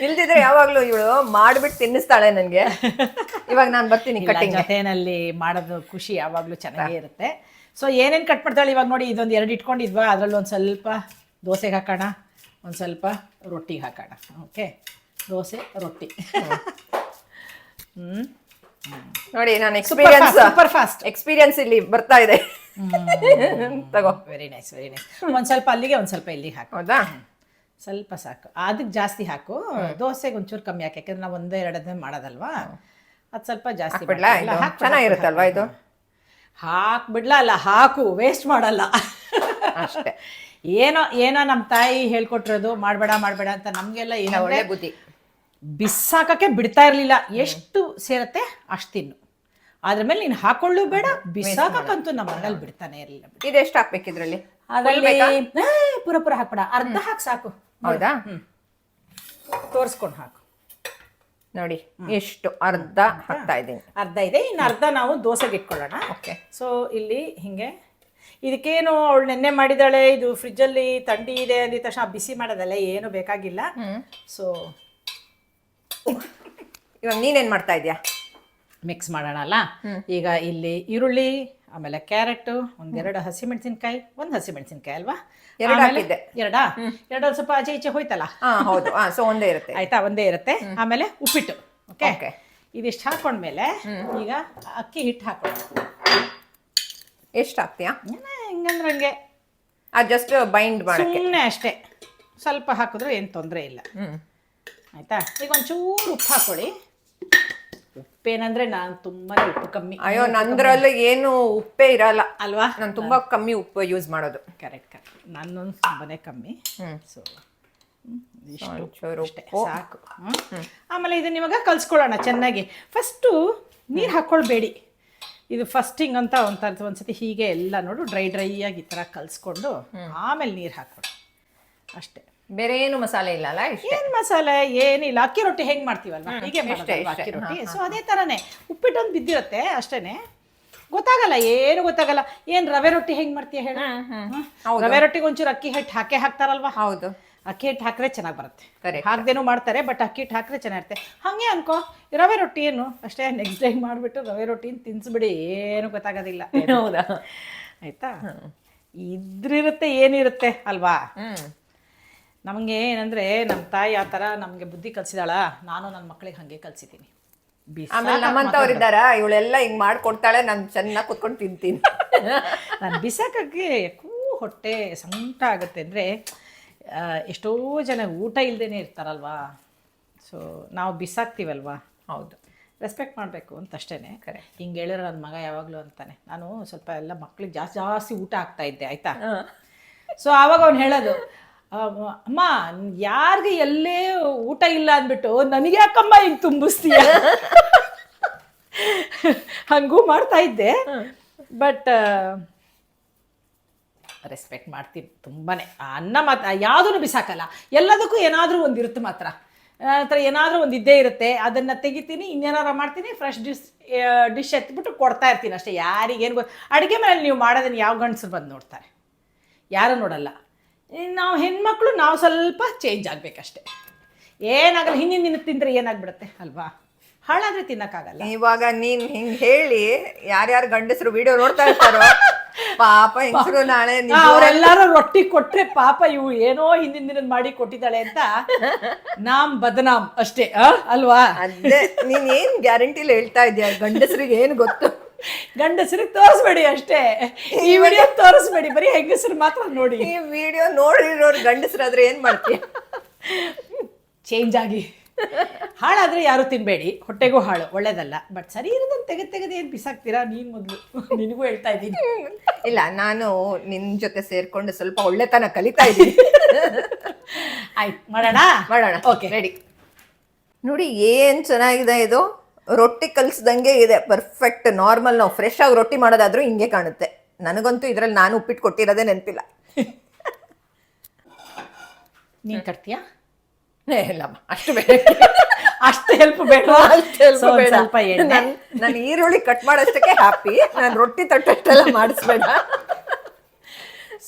ಇಲ್ದಿದ್ರೆ ಯಾವಾಗ್ಲೂ ಇವಳು ಮಾಡ್ಬಿಟ್ಟು ತಿನ್ನಿಸ್ತಾಳೆ ನನ್ಗೆ. ಇವಾಗ ನಾನು ಬರ್ತೀನಿ ಕಟ್ಟಿಂಗ್. ಜೊತೆನಲ್ಲಿ ಮಾಡೋದು ಖುಷಿ ಯಾವಾಗ್ಲೂ ಚೆನ್ನಾಗೇ ಇರುತ್ತೆ. ಸೊ ಏನೇನ್ ಕಟ್ ಮಾಡ್ತಾಳೆ ಇವಾಗ ನೋಡಿ. ಇದೊಂದು 2 ಇಟ್ಕೊಂಡಿದ್ವಾ, ಅದ್ರಲ್ಲಿ ಒಂದ್ ಸ್ವಲ್ಪ ದೋಸೆಗೆ ಹಾಕೋಣ, ಒಂದ್ ಸ್ವಲ್ಪ ರೊಟ್ಟಿಗೆ ಹಾಕೋಣ. ಓಕೆ, ದೋಸೆ ರೊಟ್ಟಿ. ನೋಡಿ ನಾನು ಎಕ್ಸ್ಪೀರಿಯನ್ಸ್ ಸೂಪರ್ ಫಾಸ್ಟ್ ಎಕ್ಸ್ಪೀರಿಯನ್ಸ್ ಇಲ್ಲಿ ಬರ್ತಾ ಇದೆ. ತಗೋ. Very nice, very nice. ಒಂದ್ ಸ್ವಲ್ಪ ಅಲ್ಲಿಗೆ ಒಂದ್ ಸ್ವಲ್ಪ ಇಲ್ಲಿ ಹಾಕು. ಹೌದಾ? ಸ್ವಲ್ಪ ಸಾಕು, ಅದಕ್ಕೆ ಜಾಸ್ತಿ ಹಾಕು. ದೋಸೆಗೆ ಒಂಚೂರು ಕಮ್ಮಿ ಹಾಕಿ, ಯಾಕಂದ್ರೆ ನಾವು ಒಂದೇ ಎರಡನೇ ಮಾಡೋದಲ್ವಾ. ಅದು ಸ್ವಲ್ಪ ಜಾಸ್ತಿ ಚೆನ್ನಾಗಿರುತ್ತಲ್ವಾ ಇದು? ಹಾಕ್ಬಿಡ್ಲಾ? ಅಲ್ಲ, ಹಾಕು, ವೇಸ್ಟ್ ಮಾಡಲ್ಲ ಅಷ್ಟೇ. ಏನೋ ನಮ್ಮ ತಾಯಿ ಹೇಳ್ಕೊಟ್ಟಿರೋದು ಮಾಡಬೇಡ ಅಂತ. ನಮಗೆಲ್ಲ ಏನೋ ಒಳ್ಳೆ ಬುದ್ಧಿ. ಬಿಸಾಕಕ್ಕೆ ಬಿಡ್ತಾ ಇರಲಿಲ್ಲ. ಎಷ್ಟು ಸೇರತ್ತೆ ಅಷ್ಟು ತಿನ್ನು, ಅದ್ರ ಮೇಲೆ ನೀನು ಹಾಕೊಳ್ಳು ಬೇಡ, ಬಿಸಾಕಕ್ಕಂತೂ ನಮ್ಮ ಮನೇಲಿ ಬಿಡ್ತಾನೆ ಇರಲಿಲ್ಲ. ಇದೆಷ್ಟು ಹಾಕ್ಬೇಕು ಇದರಲ್ಲಿ? ಅದರಲ್ಲಿ ಪೂರ ಹಾಕ್ಬೇಡ, ಅರ್ಧ ಹಾಕಿ ಸಾಕು. ಹೌದಾ? ತೋರಿಸ್ಕೊಂಡು ಹಾಕು. ನೋಡಿ ಎಷ್ಟು ಅರ್ಧ ಹಾಕ್ತಾ ಇದ್ದೀನಿ. ಅರ್ಧ ಇದೆ, ಇನ್ನು ಅರ್ಧ ನಾವು ದೋಸೆಗೆ ಇಟ್ಕೊಳ್ಳೋಣ. ಓಕೆ. ಸೊ ಇಲ್ಲಿ ಹಿಂಗೆ ಇದಕ್ಕೇನು ಅವಳು ನೆನ್ನೆ ಮಾಡಿದಾಳೆ, ಇದು ಫ್ರಿಜ್ಜಲ್ಲಿ ಥಂಡಿ ಇದೆ ಅಂದಿದ ತಕ್ಷಣ ಬಿಸಿ ಮಾಡೋದಲ್ಲ, ಏನು ಬೇಕಾಗಿಲ್ಲ. ಸೊ ಇವಾಗ ನೀನೇನ್ ಮಾಡ್ತಾ ಇದೀಯಾ? ಮಿಕ್ಸ್ ಮಾಡೋಣಲ್ಲ. ಈಗ ಇಲ್ಲಿ ಈರುಳ್ಳಿ, ಆಮೇಲೆ ಕ್ಯಾರೆಟ್, ಒಂದೆರಡು ಹಸಿಮೆಣಸಿನ್ಕಾಯಿ, ಒಂದು ಹಸಿಮೆಣಸಿನ್ಕಾಯಿ ಅಲ್ವಾ? ಎರಡು ಸ್ವಲ್ಪ ಆಚೆ ಈಚೆ ಹೋಯ್ತಲ್ಲ. ಹೌದು. ಸೊ ಒಂದೇ ಇರುತ್ತೆ. ಆಯ್ತಾ? ಒಂದೇ ಇರುತ್ತೆ. ಆಮೇಲೆ ಉಪ್ಪಿಟ್ಟು. ಓಕೆ, ಇದಿಷ್ಟು ಹಾಕೊಂಡ್ಮೇಲೆ ಈಗ ಅಕ್ಕಿ ಹಿಟ್ಟು ಹಾಕೋಣ. ಎಷ್ಟು ಹಾಕ್ತೀಯಾ? ಹಿಂಗಂದ್ರೆ ಹಂಗೆ ಜಸ್ಟ್ ಬೈಂಡ್ ಮಾಡೋಕ್ಕೆ ಸುಮ್ಮನೆ ಅಷ್ಟೇ. ಸ್ವಲ್ಪ ಹಾಕಿದ್ರು ಏನು ತೊಂದರೆ ಇಲ್ಲ. ಆಯ್ತಾ? ಈಗ ಒಂಚೂರು ಉಪ್ಪು ಹಾಕೊಳ್ಳಿ. ಉಪ್ಪೇನಂದ್ರೆ ನಾನು ತುಂಬಾನೇ ಉಪ್ಪು ಕಮ್ಮಿ. ಅಯ್ಯೋ, ನಂದ್ರಲ್ಲಿ ಏನು ಉಪ್ಪೇ ಇರಲ್ಲ ಅಲ್ವಾ? ನಾನು ತುಂಬಾ ಕಮ್ಮಿ ಉಪ್ಪು ಯೂಸ್ ಮಾಡೋದು. ಕರೆಕ್ಟ್. ನಾನು ತುಂಬಾನೇ ಕಮ್ಮಿ. ಸೊ ಸಾಕು. ಆಮೇಲೆ ಇದನ್ನ ಇವಾಗ ಕಲ್ಸ್ಕೊಳ್ಳೋಣ ಚೆನ್ನಾಗಿ. ಫಸ್ಟು ನೀರು ಹಾಕ್ಕೊಳ್ಬೇಡಿ. ಇದು ಫಸ್ಟಿಂಗ್ ಅಂತ ಒಂದ್ಸತಿ ಹೀಗೆ ಎಲ್ಲ ನೋಡು ಡ್ರೈ ಆಗಿ ಈ ಥರ ಕಲ್ಸ್ಕೊಂಡು ಆಮೇಲೆ ನೀರು ಹಾಕ್ಕೊಡು ಅಷ್ಟೇ. ಬೇರೆ ಏನು ಮಸಾಲೆ ಇಲ್ಲ ಅಲ್ಲ? ಏನು ಮಸಾಲೆ ಏನಿಲ್ಲ. ಅಕ್ಕಿ ರೊಟ್ಟಿ ಹೆಂಗೆ ಮಾಡ್ತೀವಲ್ವ ಹೀಗೆ ಮಾಡೋದಲ್ವ ಅಕ್ಕಿ ರೊಟ್ಟಿ. ಸೊ ಅದೇ ಥರನೇ ಉಪ್ಪಿಟ್ಟೊಂದು ಬಿದ್ದಿರುತ್ತೆ ಅಷ್ಟೇ. ಗೊತ್ತಾಗಲ್ಲ, ಏನು ಗೊತ್ತಾಗಲ್ಲ. ಏನು ರವೆ ರೊಟ್ಟಿ ಹೆಂಗೆ ಮಾಡ್ತೀಯ ಹೇಳ? ರವೆ ರೊಟ್ಟಿಗೆ ಒಂಚೂರು ಅಕ್ಕಿ ಹಿಟ್ಟು ಹಾಕ್ತಾರಲ್ವಾ? ಹೌದು, ಅಕ್ಕಿ ಹಿಟ್ಟು ಹಾಕಿದ್ರೆ ಚೆನ್ನಾಗಿ ಬರುತ್ತೆ. ಹಾಕ್ದೇನೂ ಮಾಡ್ತಾರೆ, ಬಟ್ ಅಕ್ಕಿ ಹಿಟ್ಟು ಹಾಕಿದ್ರೆ ಚೆನ್ನಾಗಿರುತ್ತೆ. ಹಾಗೆ ಅನ್ಕೋ, ರವೆ ರೊಟ್ಟಿ ಏನು ಅಷ್ಟೇ. ನೆಕ್ಸ್ಟ್ ಟೈಮ್ ಮಾಡಿಬಿಟ್ಟು ರವೆ ರೊಟ್ಟಿನ ತಿನ್ಸ್ಬಿಡಿ, ಏನು ಗೊತ್ತಾಗೋದಿಲ್ಲ. ಹೌದಾ? ಆಯ್ತಾ? ಇದ್ರಿರುತ್ತೆ ಏನಿರುತ್ತೆ ಅಲ್ವಾ? ನಮಗೆ ಏನಂದ್ರೆ ನಮ್ಮ ತಾಯಿ ಆ ಥರ ನಮಗೆ ಬುದ್ಧಿ ಕಲಿಸಿದಾಳ. ನಾನು ನನ್ನ ಮಕ್ಕಳಿಗೆ ಹಾಗೆ ಕಲಿಸಿದ್ದೀನಿ. ಆಮೇಲೆ ನಮ್ಮಂಥವ್ರಿದ್ದಾರ, ಇವಳೆಲ್ಲ ಹಿಂಗೆ ಮಾಡ್ಕೊಡ್ತಾಳೆ, ನಾನು ಚೆನ್ನಾಗಿ ಕುತ್ಕೊಂಡು ತಿಂತೀನಿ. ನಾನು ಬಿಸಾಕಕ್ಕೆ ಹೊಟ್ಟೆ ಸಂಕಟ ಆಗುತ್ತೆ. ಅಂದರೆ ಎಷ್ಟೋ ಜನ ಊಟ ಇಲ್ಲದೇ ಇರ್ತಾರಲ್ವಾ. ಸೊ ನಾವು ಬಿಸಾಕ್ತೀವಲ್ವಾ. ಹೌದು, ರೆಸ್ಪೆಕ್ಟ್ ಮಾಡಬೇಕು ಅಂತ ಅಷ್ಟೇ. ಹಿಂಗೆ ಹೇಳಿದ್ರೆ ನನ್ನ ಮಗ ಯಾವಾಗಲೂ ಅಂತಾನೆ, ನಾನು ಸ್ವಲ್ಪ ಎಲ್ಲ ಮಕ್ಳಿಗೆ ಜಾಸ್ತಿ ಊಟ ಆಗ್ತಾ ಇದ್ದೆ ಆಯಿತಾ. ಸೊ ಆವಾಗ ಅವ್ನು ಹೇಳೋದು, ಅಮ್ಮ ಯಾರಿಗೆ ಎಲ್ಲೇ ಊಟ ಇಲ್ಲ ಅಂದ್ಬಿಟ್ಟು ನನಗೆ ಯಾಕಮ್ಮ ಹಿಂಗೆ ತುಂಬಿಸ್ತೀಯ ಹಂಗೂ ಮಾಡ್ತಾ ಇದ್ದೆ. ಬಟ್ ರೆಸ್ಪೆಕ್ಟ್ ಮಾಡ್ತೀನಿ ತುಂಬಾ. ಅನ್ನ ಮಾತ್ರ ಯಾವುದೂ ಬಿಸಾಕಲ್ಲ, ಎಲ್ಲದಕ್ಕೂ ಏನಾದರೂ ಒಂದು ಇರುತ್ತೆ ಮಾತ್ರ. ಥರ ಏನಾದರೂ ಒಂದು ಇದ್ದೇ ಇರುತ್ತೆ, ಅದನ್ನು ತೆಗಿತೀನಿ, ಇನ್ನೇನಾರು ಮಾಡ್ತೀನಿ, ಫ್ರೆಶ್ ಡಿಶ್ ಎತ್ಬಿಟ್ಟು ಕೊಡ್ತಾ ಇರ್ತೀನಿ ಅಷ್ಟೇ. ಯಾರಿಗೇನು ಅಡುಗೆ ಮನೇಲಿ ನೀವು ಮಾಡೋದನ್ನು ಯಾವ ಗಂಡಸರು ಬಂದು ನೋಡ್ತಾರೆ? ಯಾರು ನೋಡಲ್ಲ. ನಾವು ಹೆಣ್ಮಕ್ಳು ನಾವು ಸ್ವಲ್ಪ ಚೇಂಜ್ ಆಗಬೇಕಷ್ಟೆ. ಏನಾಗಲ್ಲ, ಹಿಂದಿನ ದಿನ ತಿಂದರೆ ಏನಾಗ್ಬಿಡುತ್ತೆ ಅಲ್ವಾ? ಹಾಳಾದರೆ ತಿನ್ನೋಕ್ಕಾಗಲ್ಲ. ಇವಾಗ ನೀನ್ ಹಿಂಗ್ ಹೇಳಿ ಯಾರ್ಯಾರು ಗಂಡಸರು ವಿಡಿಯೋ ನೋಡ್ತಾ ಇರ್ತಾರೋ ಪಾಪ ಹೆಂಗಸರು ನಾಳೆ ಅವರೆಲ್ಲರೂ ರೊಟ್ಟಿ ಕೊಟ್ರೆ ಪಾಪ ಇವು ಏನೋ ಹಿಂದಿನ ದಿನದ ಮಾಡಿ ಕೊಟ್ಟಿದ್ದಾಳೆ ಅಂತ ನಾಮ್ ಬದನಾಮ್ ಅಷ್ಟೇ ಅಲ್ವಾ? ಅದೇ ನೀನ್ ಏನ್ ಗ್ಯಾರಂಟಿಲಿ ಹೇಳ್ತಾ ಇದೀಯ? ಗಂಡಸರಿಗೆ ಏನ್ ಗೊತ್ತು? ಗಂಡಸರಿಗೆ ತೋರಿಸ್ಬೇಡಿ ಅಷ್ಟೇ, ಈ ವಿಡಿಯೋ ತೋರಿಸ್ಬೇಡಿ, ಬರೀ ಹೆಂಗಸರು ಮಾತ್ರ ನೋಡಿ. ಈ ವಿಡಿಯೋ ನೋಡಿರೋರು ಗಂಡಸರಾದ್ರೆ ಏನ್ ಮಾಡ್ತೀಯ? ಚೇಂಜ್ ಆಗಿ. ಹಾಳಾದ್ರೆ ಯಾರು ತಿನ್ಬೇಡಿ, ಹೊಟ್ಟೆಗೂ ಹಾಳು, ಒಳ್ಳೇದಲ್ಲ. ಬಟ್ ಸರಿ ಇರೋದನ್ನ ತೆಗೆದು ಏನು ಬಿಸಾಕ್ತೀರಾ? ನೀನ್ ಮೊದಲು ನಿನಗೂ ಹೇಳ್ತಾ ಇದ್ದೀನಿ. ಇಲ್ಲ, ನಾನು ನಿನ್ ಜೊತೆ ಸೇರ್ಕೊಂಡು ಸ್ವಲ್ಪ ಒಳ್ಳೆತನ ಕಲಿತಾ ಇದ್ದೀನಿ. ಆಯ್ತು, ಮಾಡೋಣ ಮಾಡೋಣ. Okay, ready. ನೋಡಿ ಏನ್ ಚೆನ್ನಾಗಿದೆ ಇದು. ರೊಟ್ಟಿ ಕಲ್ಸ್ದಂಗೆ ಇದೆ, ಪರ್ಫೆಕ್ಟ್. ನಾರ್ಮಲ್ ನಾವು ಫ್ರೆಶ್ ಆಗಿ ರೊಟ್ಟಿ ಮಾಡೋದಾದ್ರೂ ಹಿಂಗೆ ಕಾಣುತ್ತೆ. ನನಗಂತೂ ಇದ್ರಲ್ಲಿ ನಾನು ಉಪ್ಪಿಟ್ಟು ಕೊಟ್ಟಿರೋದೇ ನೆನಪಿಲ್ಲ. ನೀನ್ ಕಟ್ತೀಯಾ? ಇಲ್ಲಮ್ಮ, ಅಷ್ಟು ಬೇಡ. ಅಷ್ಟು ಹೆಲ್ಪ್ ಬೇಡ. ಸ್ವಲ್ಪ ಎಣ್ಣೆ. ನಾನು ಈರುಳ್ಳಿ ಕಟ್ ಮಾಡೋಷ್ಟಕ್ಕೆ ಹ್ಯಾಪಿ. ನಾನು ರೊಟ್ಟಿ ತಟ್ಟಷ್ಟೆಲ್ಲ ಮಾಡಿಸ್ಬೇಡ.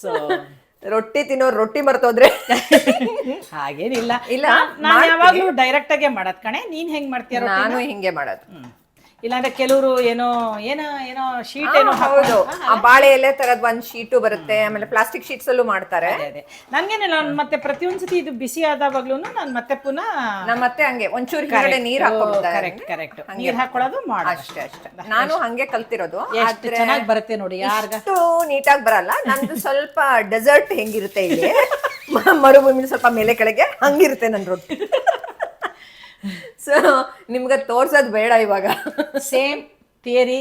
ಸೊ ರೊಟ್ಟಿ ತಿನ್ನೋರು ರೊಟ್ಟಿ ಮರ್ತೋದ್ರೆ ಹಾಗೇನಿಲ್ಲ. ಇಲ್ಲ, ನಾನು ಯಾವಾಗ್ಲೂ ಡೈರೆಕ್ಟ್ ಆಗೇ ಮಾಡೋದ್ ಕಣೆ. ನೀನ್ ಹೆಂಗ್ ಮಾಡ್ತೀಯ? ನಾನು ಹಿಂಗೆ ಮಾಡೋದು. ಇಲ್ಲಾಂದ್ರೆ ಕೆಲವರು ಏನೋ ಶೀಟ್ ಏನೋ ಹೌದು, ಆ ಬಾಳೆ ಎಲೆ ತರದ್ ಒಂದ್ ಶೀಟು ಬರುತ್ತೆ, ಆಮೇಲೆ ಪ್ಲಾಸ್ಟಿಕ್ ಶೀಟ್ಸ್ ಅಲ್ಲೂ ಮಾಡ್ತಾರೆ. ಅದೇ ನನ್ಗೇನಿಲ್ಲ, ನಾನು ಮತ್ತೆ ಪ್ರತಿಯೊಂದ್ಸತಿ ಇದು ಬಿಸಿ ಆದಾಗ್ಲೂ ನಾನು ಮತ್ತೆ ಪುನಃ ಮತ್ತೆ ಹಂಗೆ ಒಂಚೂರು ಹಿಂಗಡೆ ನೀರ್ ಹಾಕೊಡ್ತಾರೆ. ಕರೆಕ್ಟ್ ನೀರ್ ಹಾಕೊಳ್ಳೋದು ಮಾಡು ಅಷ್ಟೇ. ನಾನು ಹಂಗೆ ಕಲ್ತಿರೋದು. ಎಷ್ಟು ಚೆನ್ನಾಗಿ ಬರುತ್ತೆ ನೋಡಿ. ಯಾರಿಗೂ ನೀಟಾಗಿ ಬರಲ್ಲ. ನಂದು ಸ್ವಲ್ಪ ಡೆಸರ್ಟ್ ಹೆಂಗಿರುತ್ತೆ ಇಲ್ಲಿ ಮರುಭೂಮಿ ಸ್ವಲ್ಪ ಮೇಲೆ ಕೆಳಗೆ ಹಂಗಿರುತ್ತೆ ನನ್ ರೊಟ್ಟಿ. ಸೊ ನಿಮ್ಗೆ ತೋರ್ಸೋದು ಬೇಡ ಇವಾಗ. Same theory.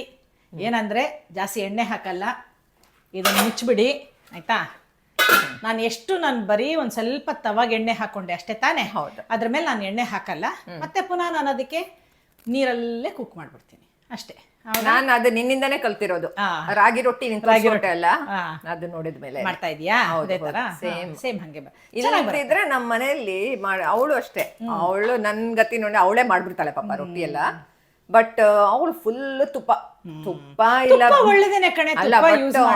ಏನಂದ್ರೆ ಜಾಸ್ತಿ ಎಣ್ಣೆ ಹಾಕಲ್ಲ, ಇದನ್ನು ಮುಚ್ಚಿಬಿಡಿ ಆಯ್ತಾ. ನಾನು ಬರೀ ಒಂದು ಸ್ವಲ್ಪ ತವಾಗ ಎಣ್ಣೆ ಹಾಕೊಂಡೆ ಅಷ್ಟೇ ತಾನೇ. ಹೌದು. ಅದ್ರ ಮೇಲೆ ನಾನು ಎಣ್ಣೆ ಹಾಕಲ್ಲ. ಮತ್ತೆ ಪುನಃ ನಾನು ಅದಕ್ಕೆ ನೀರಲ್ಲೇ ಕುಕ್ ಮಾಡ್ಬಿಡ್ತೀನಿ ಅಷ್ಟೇ. ನಾನು ಅದು ನಿನ್ನಿಂದಾನೇ ಕಲ್ತಿರೋದು. ರಾಗಿ ರೊಟ್ಟಿ ಅಲ್ಲ, ಅದು ನೋಡಿದ ಮೇಲೆ ಮಾಡ್ತಾ ಇದೀಯಾ? ಅದೇ ತರ ಸೇಮ್ ಹಂಗೆ. ಇಲ್ಲದಿದ್ರೆ ನಮ್ಮ ಮನೆಯಲ್ಲಿ ಅವಳು ಅಷ್ಟೇ. ಅವಳು ನನ್ ಗತಿ ನೋಡಿ ಅವಳೇ ಮಾಡ್ಬಿಡ್ತಾಳೆ ಪಾಪ ರೊಟ್ಟಿ ಎಲ್ಲ. ಬಟ್ ಅವಳು ಫುಲ್ ತುಪ್ಪ ಇಲ್ಲ, ಒಳ್ಳೇದೇನೆ ಕಣೆ.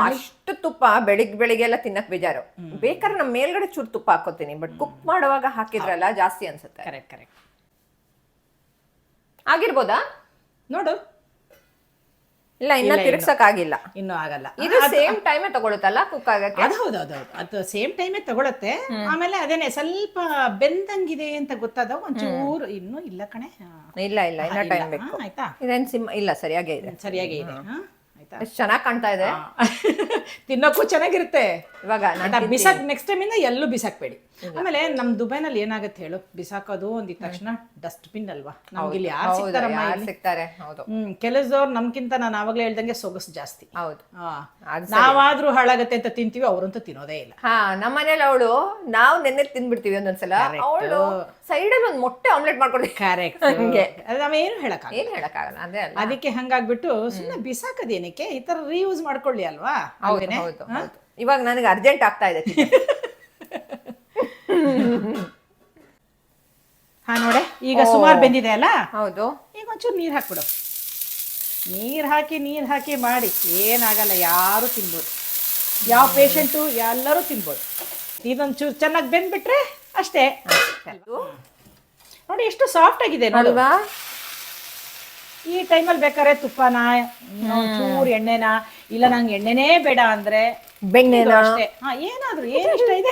ಅಷ್ಟು ತುಪ್ಪ ಬೆಳಿಗ್ಗೆ ಎಲ್ಲ ತಿನ್ನಕ್ ಬೇಜಾರು. ಬೇಕಾದ್ರೆ ನಮ್ ಮೇಲ್ಗಡೆ ಚೂರು ತುಪ್ಪ ಹಾಕೋತೀನಿ, ಬಟ್ ಕುಕ್ ಮಾಡುವಾಗ ಹಾಕಿದ್ರಲ್ಲ ಜಾಸ್ತಿ ಅನ್ಸುತ್ತೆ. ಕರೆಕ್ಟ್ ಆಗಿರ್ಬೋದಾ ನೋಡು. ಇಲ್ಲ, ಇನ್ನ ತಿರ್ಗ್ಸಕ್ ಆಗಿಲ್ಲ. ಇನ್ನೂ ಆಗಲ್ಲ. ಇದು ಸೇಮ್ ಟೈಮೇ ತಗೊಳುತ್ತಲ್ಲ ಕುಕ್ ಆಗಕ್ಕೆ? ಅದು ಹೌದು, ಅದು ಸೇಮ್ ಟೈಮೇ ತಗೊಳತ್ತೆ. ಆಮೇಲೆ ಅದೇನೆ ಸ್ವಲ್ಪ ಬೆಂದಂಗಿದೆ ಅಂತ ಗೊತ್ತಾದಾಗ ಒಂಚೂರು. ಇನ್ನೂ ಇಲ್ಲ ಕಣೆ. ಇಲ್ಲ ಇನ್ನ ಟೈಮ್ ಬೇಕು. ಆಯ್ತಾ? ಇದೇನ್ ಇಲ್ಲ, ಸರಿಯಾಗೇ ಇದೆ. ಇದೆ. ಎಷ್ಟು ಚೆನ್ನಾಗಿ ಕಾಣ್ತಾ ಇದೆ. ತಿನ್ನೋಕ್ಕೂ ಚೆನ್ನಾಗಿರುತ್ತೆ. ಇವಾಗ ಬಿಸಾಕ್ ನೆಕ್ಸ್ಟ್ ಟೈಮ್ ಇಂದ ಎಲ್ಲೂ ಬಿಸಾಕ್ಬೇಡಿ. ಆಮೇಲೆ ನಮ್ ದುಬೈನಲ್ಲಿ ಏನಾಗುತ್ತೆ ಹೇಳು, ಬಿಸಾಕೋದು ಅಂದಿದ ತಕ್ಷಣ ಡಸ್ಟ್ಬಿನ್ ಅಲ್ವಾ. ನಮ್ಗೆ ಇಲ್ಲಿ ಯಾರು ಸಿಗ್ತಾರೆ? ಹೌದು. ಕೆಲಸದವ್ರು ನಮ್ಗಿಂತ ನಾನು ಆವಾಗಲೇ ಹೇಳ್ದಂಗೆ ಸೊಗಸು ಜಾಸ್ತಿ. ಹೌದು. ನಾವಾದ್ರೂ ಹಾಳಾಗತ್ತೆ ಅಂತ ತಿಂತೀವಿ, ಅವರಂತೂ ತಿನ್ನೋದೇ ಇಲ್ಲ. ನಮ್ಮ ಮನೇಲಿ ಅವಳು ನಾವು ನೆನ್ನೆ ತಿಂದ್ಬಿಡ್ತೀವಿ ಒಂದೊಂದ್ಸಲ. ಅವಳು ಸೈಡಲ್ಲಿ ಒಂದು ಮೊಟ್ಟೆ ಆಮ್ಲೆಟ್ ಮಾಡ್ಕೊಡ್ತೀವಿ. ಕರೆಕ್ಟ್. ಹಂಗೆ ನಾವೇನು ಹೇಳಕ್ಕಾಗಲ್ಲ. ಅದೇ ಅದಕ್ಕೆ ಹಂಗಾಗ್ಬಿಟ್ಟು ಸುಮ್ಮನೆ ಬಿಸಾಕದೇನಕ್ಕೆ, ಈ ತರ ರೀಯೂಸ್ ಮಾಡ್ಕೊಳ್ಳಿ ಅಲ್ವಾ. ಇವಾಗ ನನಗೆ ಅರ್ಜೆಂಟ್ ಆಗ್ತಾ ಇದೆ. ನೋಡೆ, ಈಗ ಸುಮಾರು ಬೆಂದಿದೆ ಅಲ್ಲ. ಹೌದು. ಈಗ ಒಂಚೂರು ನೀರು ಹಾಕ್ಬಿಡು. ನೀರು ಹಾಕಿ ಮಾಡಿ ಏನಾಗಲ್ಲ, ಯಾರು ತಿನ್ಬೋದು. ಯಾವ ಪೇಷಂಟು ಎಲ್ಲರೂ ತಿನ್ಬೋದು. ಇದೊಂಚೂರು ಚೆನ್ನಾಗಿ ಬೆಂದ್ಬಿಟ್ರೆ ಅಷ್ಟೇ. ನೋಡಿ ಎಷ್ಟು ಸಾಫ್ಟ್ ಆಗಿದೆ ನೋಡುವ. ಈ ಟೈಮಲ್ಲಿ ಬೇಕಾದ್ರೆ ತುಪ್ಪನ, ಚೂರು ಎಣ್ಣೆನ, ಇಲ್ಲ ನಂಗೆ ಎಣ್ಣೆನೇ ಬೇಡ ಅಂದ್ರೆ ಬೆಣ್ಣೆ ಅಷ್ಟೇ. ಏನಾದ್ರು ಏನು ಇಷ್ಟ ಇದೆ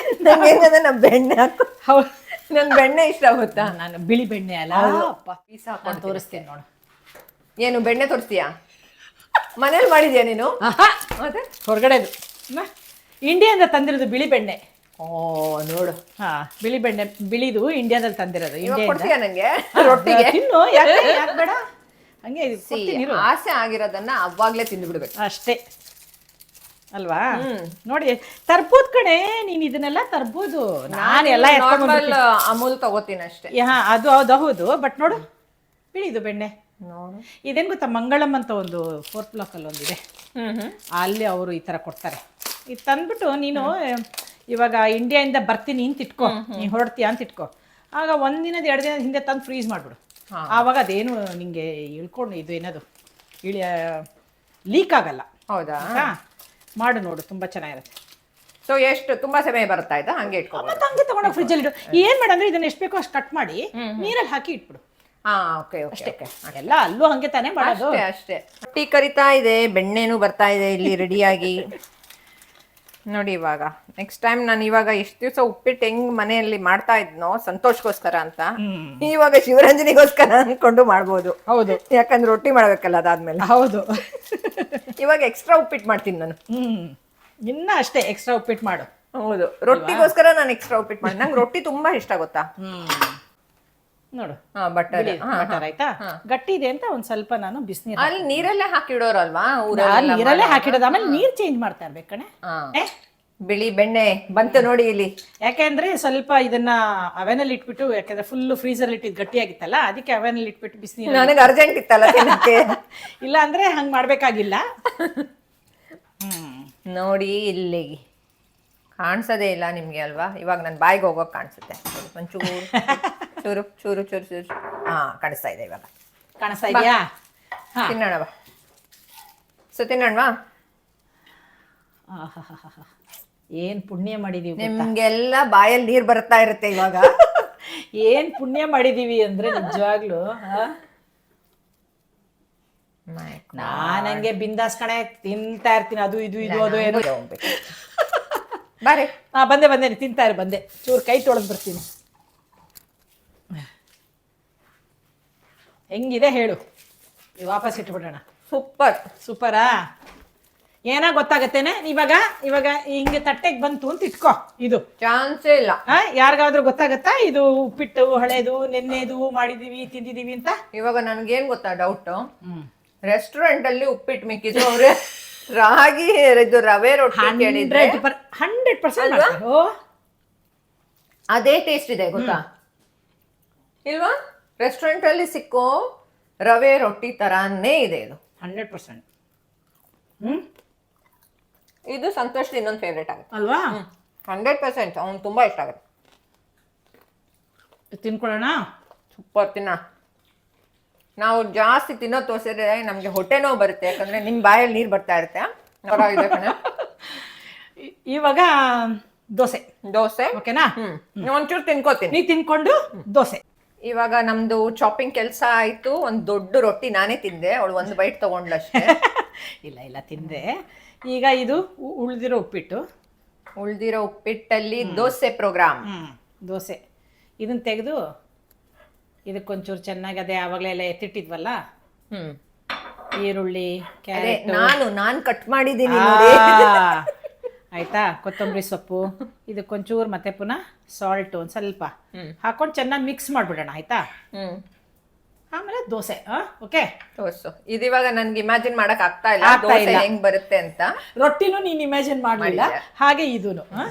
ಬೆಣ್ಣೆ ಹಾಕು. ಹೌದು, ನಂಗೆ ಬೆಣ್ಣೆ ಇಷ್ಟ ಆಗುತ್ತಾ? ನಾನು ಬಿಳಿ ಬೆಣ್ಣೆ ಅಲ್ಲ, ತೋರಿಸ್ತೇನೆ ನೋಡು. ಏನು ಬೆಣ್ಣೆ ತೋರಿಸ್ತೀಯಾ? ಮನೇಲಿ ಮಾಡಿದ್ಯಾ ನೀನು? ಮತ್ತೆ ಹೊರಗಡೆದು ಇಂಡಿಯಾದಿಂದ ತಂದಿರೋದು ಬಿಳಿ ಬೆಣ್ಣೆ. ಓ ನೋಡು. ಬಿಳಿ ಬೆಣ್ಣೆ, ಬಿಳಿದು ಇಂಡಿಯಾದಲ್ಲಿ ತಂದಿರೋದು. ಕೊಡ್ತೀಯಾ ನಂಗೆ ರೊಟ್ಟಿಗೆ? ತಿನ್ನು, ಯಾಕೆ ಬೇಡ. ಹಂಗೆ ಆಸೆ ಆಗಿರೋದನ್ನ ಅವಾಗ್ಲೇ ತಿಂದು ಬಿಡ್ಬೇಕು ಅಷ್ಟೇ. ಅಲ್ವಾ ನೋಡಿ ತರ್ಬೋದು ಕಣೆ, ನೀನ್ ಇದನ್ನೆಲ್ಲ ತರ್ಬೋದು. ನಾನು ಎಲ್ಲ ನಾರ್ಮಲ್ ಅಮೂಲ್ ತಗೋತೀನಿ ಅಷ್ಟೇ. ಅದು ಹೌದು ಬಟ್ ನೋಡು ಬಿಳಿದು ಬೆಣ್ಣೆ. ಇದೇನು ಗೊತ್ತಾ, ಮಂಗಳಂ ಅಂತ ಒಂದು 4th ಬ್ಲಾಕ್ ಅಲ್ಲಿ ಒಂದಿದೆ, ಅಲ್ಲಿ ಅವರು ಈ ತರ ಕೊಡ್ತಾರೆ. ಇದು ತಂದ್ಬಿಟ್ಟು ನೀನು ಇವಾಗ ಇಂಡಿಯಾದಿಂದ ಬರ್ತೀನಿ ಅಂತ ಇಟ್ಕೋ, ನೀನು ಹೊರಡ್ತೀಯ ಅಂತ ಇಟ್ಕೋ, ಆಗ 1 ದಿನದ 2 ದಿನದ ಹಿಂದೆ ತಂದು ಫ್ರೀಸ್ ಮಾಡಿಬಿಡು. ಆವಾಗ ಅದೇನು ನಿಂಗೆ ಇಳ್ಕೊಂಡು ಇದು ಏನದು ಲೀಕ್ ಆಗಲ್ಲ. ಹೌದಾ? ಮಾಡು ನೋಡು, ತುಂಬಾ ಚೆನ್ನಾಗಿರುತ್ತೆ. ಸೊ ಎಷ್ಟು ತುಂಬಾ ಸಮಯ ಬರ್ತಾ ಇದ್ದ ಹಂಗೆ ಇಟ್ಕೊಂಡು ಮತ್ತೆ ಹಂಗೆ ತಗೊಂಡೋಗಿ ಫ್ರಿಜ್ಜಲ್ಲಿ ಇಡು. ಏನ್ ಮಾಡಂದ್ರೆ ಇದನ್ನ ಎಷ್ಟು ಬೇಕೋ ಅಷ್ಟು ಕಟ್ ಮಾಡಿ ನೀರಲ್ಲಿ ಹಾಕಿ ಇಟ್ಬಿಡು. ಓಕೆ ಅಷ್ಟೇ, ಎಲ್ಲ ಅಲ್ಲೂ ಹಂಗೆ ತಾನೇ ಮಾಡೋದು. ಅಷ್ಟೇ. ರೊಟ್ಟಿ ಕರಿತಾ ಇದೆ, ಬೆಣ್ಣೆನೂ ಬರ್ತಾ ಇದೆ ಇಲ್ಲಿ ರೆಡಿಯಾಗಿ. ನೋಡಿ ಇವಾಗ ನೆಕ್ಸ್ಟ್ ಟೈಮ್ ನಾನು ಇವಾಗ ಇಷ್ಟು ದಿವಸ ಉಪ್ಪಿಟ್ಟು ಹೆಂಗ್ ಮನೆಯಲ್ಲಿ ಮಾಡ್ತಾ ಇದ್ನೋ ಸಂತೋಷಕ್ಕೋಸ್ಕರ ಅಂತ, ಇವಾಗ ಶಿವರಂಜನಿಗೋಸ್ಕರ ಅನ್ಕೊಂಡು ಮಾಡ್ಬೋದು. ಹೌದು, ಯಾಕಂದ್ರೆ ರೊಟ್ಟಿ ಮಾಡ್ಬೇಕಲ್ಲ ಅದಾದ್ಮೇಲೆ. ಹೌದು. ಇವಾಗ ಎಕ್ಸ್ಟ್ರಾ ಉಪ್ಪಿಟ್ಟು ಮಾಡ್ತೀನಿ ನಾನು. ಇನ್ನ ಅಷ್ಟೇ ಎಕ್ಸ್ಟ್ರಾ ಉಪ್ಪಿಟ್ಟು ಮಾಡು. ಹೌದು, ರೊಟ್ಟಿಗೋಸ್ಕರ ನಾನು ಎಕ್ಸ್ಟ್ರಾ ಉಪ್ಪಿಟ್ಟು ಮಾಡಿ. ನಂಗೆ ರೊಟ್ಟಿ ತುಂಬಾ ಇಷ್ಟ ಗೊತ್ತಾ. ನೋಡು ಬಟರ್ ಆಯ್ತಾ, ಗಟ್ಟಿ ಇದೆ ಅಂತ ಒಂದ್ ಸ್ವಲ್ಪ ನಾನು ಬಿಸಿನೀರು ಅಲ್ಲಿ ನೀರಲ್ಲೇ ಹಾಕಿಡೋರಲ್ವಾ, ನೀರಲ್ಲೇ ಹಾಕಿಡೋದು. ಆಮೇಲೆ ನೀರ್ ಚೇಂಜ್ ಮಾಡ್ತಾ ಇರ್ಬೇಕಣೆ. ಬಿಳಿ ಬೆಣ್ಣೆ ಬಂತು ನೋಡಿ ಇಲ್ಲಿ. ಯಾಕೆಂದ್ರೆ ಸ್ವಲ್ಪ ಇದನ್ನ ಅವೆನಲ್ಲಿ ಇಟ್ಬಿಟ್ಟು, ಯಾಕಂದ್ರೆ ಫುಲ್ ಫ್ರೀಸರ್ ಇಟ್ಟಿದ್ ಗಟ್ಟಿಯಾಗಿತ್ತಲ್ಲ, ಅದಕ್ಕೆ ಅವೆನಲ್ಲಿ ಇಟ್ಬಿಟ್ಟು ಬಿಸಿನೀರು. ನನಗೆ ಅರ್ಜೆಂಟ್ ಇತ್ತಲ್ಲ ತಿನ್ನಕ್ಕೆ. ಇಲ್ಲ ಅಂದ್ರೆ ಹಂಗ್ ಮಾಡ್ಬೇಕಾಗಿಲ್ಲ. ನೋಡಿ ಇಲ್ಲಿ ಕಾಣಿಸೋದೇ ಇಲ್ಲ ನಿಮ್ಗೆ ಅಲ್ವಾ, ಇವಾಗ ನನ್ನ ಬಾಯಿಗೆ ಹೋಗೋಕೆ ಕಾಣಿಸುತ್ತೆ. ಒಂಚೂರು ಚೂರು ಚೂರು ಚೂರು ಚೂರು ಕಾಣಿಸ್ತಾ ಇದೆ ಇವಾಗ. ಕಾಣಿಸ್ತಾ ಇದೆಯಾ? ತಿನ್ನೋಣವಾ? ಸೊ ತಿನ್ನೋಣವಾ? ಏನ್ ಪುಣ್ಯ ಮಾಡಿದೀವಿ ನಿಮ್ಗೆಲ್ಲ ಬಾಯಲ್ಲಿ ನೀರು ಬರ್ತಾ ಇರುತ್ತೆ ಇವಾಗ. ಏನ್ ಪುಣ್ಯ ಮಾಡಿದೀವಿ ಅಂದ್ರೆ ನಿಜವಾಗ್ಲು. ನಾನಂಗೆ ಬಿಂದಾಸ್ ಕಣೆ, ತಿಂತಾ ಇರ್ತೀನಿ ಅದು ಇದು ಇದು ಅದು ಏನು. ಬಾರೆ. ಬಂದೆ ತಿಂತಾ ಇರು, ಬಂದೆ ಚೂರು ಕೈ ತೊಳೆದು ಬರ್ತೀನಿ. ಹೆಂಗಿದೆ ಹೇಳು, ವಾಪಸ್ ಇಟ್ಬಿಡೋಣ. ಸೂಪರಾ? ಏನೋ ಗೊತ್ತಾಗತ್ತೇನೆ. ಇವಾಗ ಹಿಂಗೆ ತಟ್ಟೆಗೆ ಬಂತು ಅಂತ ಇಟ್ಕೋ. ಇದು ಚಾನ್ಸೇ ಇಲ್ಲ. ಯಾರಿಗಾದ್ರೂ ಗೊತ್ತಾಗತ್ತಾ ಇದು ಉಪ್ಪಿಟ್ಟು ಹಳೇದು ನೆನ್ನೆದು ಮಾಡಿದೀವಿ ತಿಂದಿದೀವಿ ಅಂತ? ಇವಾಗ ನನ್ಗೇನ್ ಗೊತ್ತಾ ಡೌಟ್, ರೆಸ್ಟೋರೆಂಟ್ ಅಲ್ಲಿ ಉಪ್ಪಿಟ್ಟು ಮಿಕ್ಕಿದ್ರು ಅವ್ರೆ ರಾಗಿ ಇದು ರವೆ ರೊಟ್ಟಿ 100% ಅದೇ ಟೇಸ್ಟ್ ಇದೆ ಗೊತ್ತಾ ಇಲ್ವಾ? ರೆಸ್ಟೋರೆಂಟ್ ಅಲ್ಲಿ ಸಿಕ್ಕೋ ರವೆ ರೊಟ್ಟಿ ತರಾನೇ ಇದೆ ಇದು 100%. ಇದು ಸಂತೋಷ್ ಇನ್ನೊಂದು ಫೇವ್ರೇಟ್ ಆಗುತ್ತೆ ಅಲ್ವಾ? 100%. ಅವ್ನು ತುಂಬಾ ಇಷ್ಟ ಆಗುತ್ತೆ. ತಿನ್ಕೊಳ್ಳೋಣ. ಸೂಪರ್, ತಿನ್ನ. ನಾವು ಜಾಸ್ತಿ ತಿನ್ನೋ ತೋರಿಸಿದ್ರೆ ನಮ್ಗೆ ಹೊಟ್ಟೆ ನೋವು ಬರುತ್ತೆ, ಯಾಕಂದ್ರೆ ನಿಮ್ ಬಾಯಲ್ಲಿ ನೀರು ಬರ್ತಾ ಇರುತ್ತೆ. ಇವಾಗ ದೋಸೆ ಓಕೆನಾ? ಒಂಚೂರು ತಿನ್ಕೋತೀನಿ, ನೀ ತಿನ್ಕೊಂಡು ದೋಸೆ. ಇವಾಗ ನಮ್ದು ಚಾಪಿಂಗ್ ಕೆಲಸ ಆಯ್ತು. ಒಂದು ದೊಡ್ಡ ರೊಟ್ಟಿ ನಾನೇ ತಿಂದೆ, ಅವಳು ಒಂದು ಬೈಟ್ ತಗೊಂಡ್ಲಷ್ಟೇ. ಇಲ್ಲ ತಿಂದೆ. ಈಗ ಇದು ಉಳಿದಿರೋ ಉಪ್ಪಿಟ್ಟಲ್ಲಿ ದೋಸೆ ಪ್ರೋಗ್ರಾಮ್. ದೋಸೆ ಇದನ್ನ ತೆಗೆದು ಇದಕ್ಕೊಂಚೂರು ಚೆನ್ನಾಗಿ ಅದೇ ಆವಾಗಲೇ ಎಲ್ಲ ಎತ್ತಿಟ್ಟಿದ್ವಲ್ಲ, ಈರುಳ್ಳಿ ಕ್ಯಾರೆಟ್ ನಾನು ಕಟ್ ಮಾಡಿದ್ದೀನಿ ಆಯ್ತಾ, ಕೊತ್ತಂಬರಿ ಸೊಪ್ಪು, ಇದಕ್ಕೊಂಚೂರು ಮತ್ತೆ ಪುನಃ ಸಾಲ್ಟ್ ಒಂದು ಸ್ವಲ್ಪ ಹಾಕೊಂಡು ಚೆನ್ನಾಗಿ ಮಿಕ್ಸ್ ಮಾಡ್ಬಿಡೋಣ. ಆಯ್ತಾ? ಆಮೇಲೆ ದೋಸೆ. ಓಕೆ, ಇದಿವಾಗ ನನ್ಗೆ ಇಮ್ಯಾಜಿನ್ ಮಾಡಕ್ ಆಗ್ತಾ ಇಲ್ಲ ದೋಸೆ ಹೆಂಗ್ ಬರುತ್ತೆ ಅಂತ. ರೊಟ್ಟಿನೂ ನೀನ್ ಇಮ್ಯಾಜಿನ್ ಮಾಡಲಿಲ್ಲ, ಹಾಗೆ ಇದೂನು.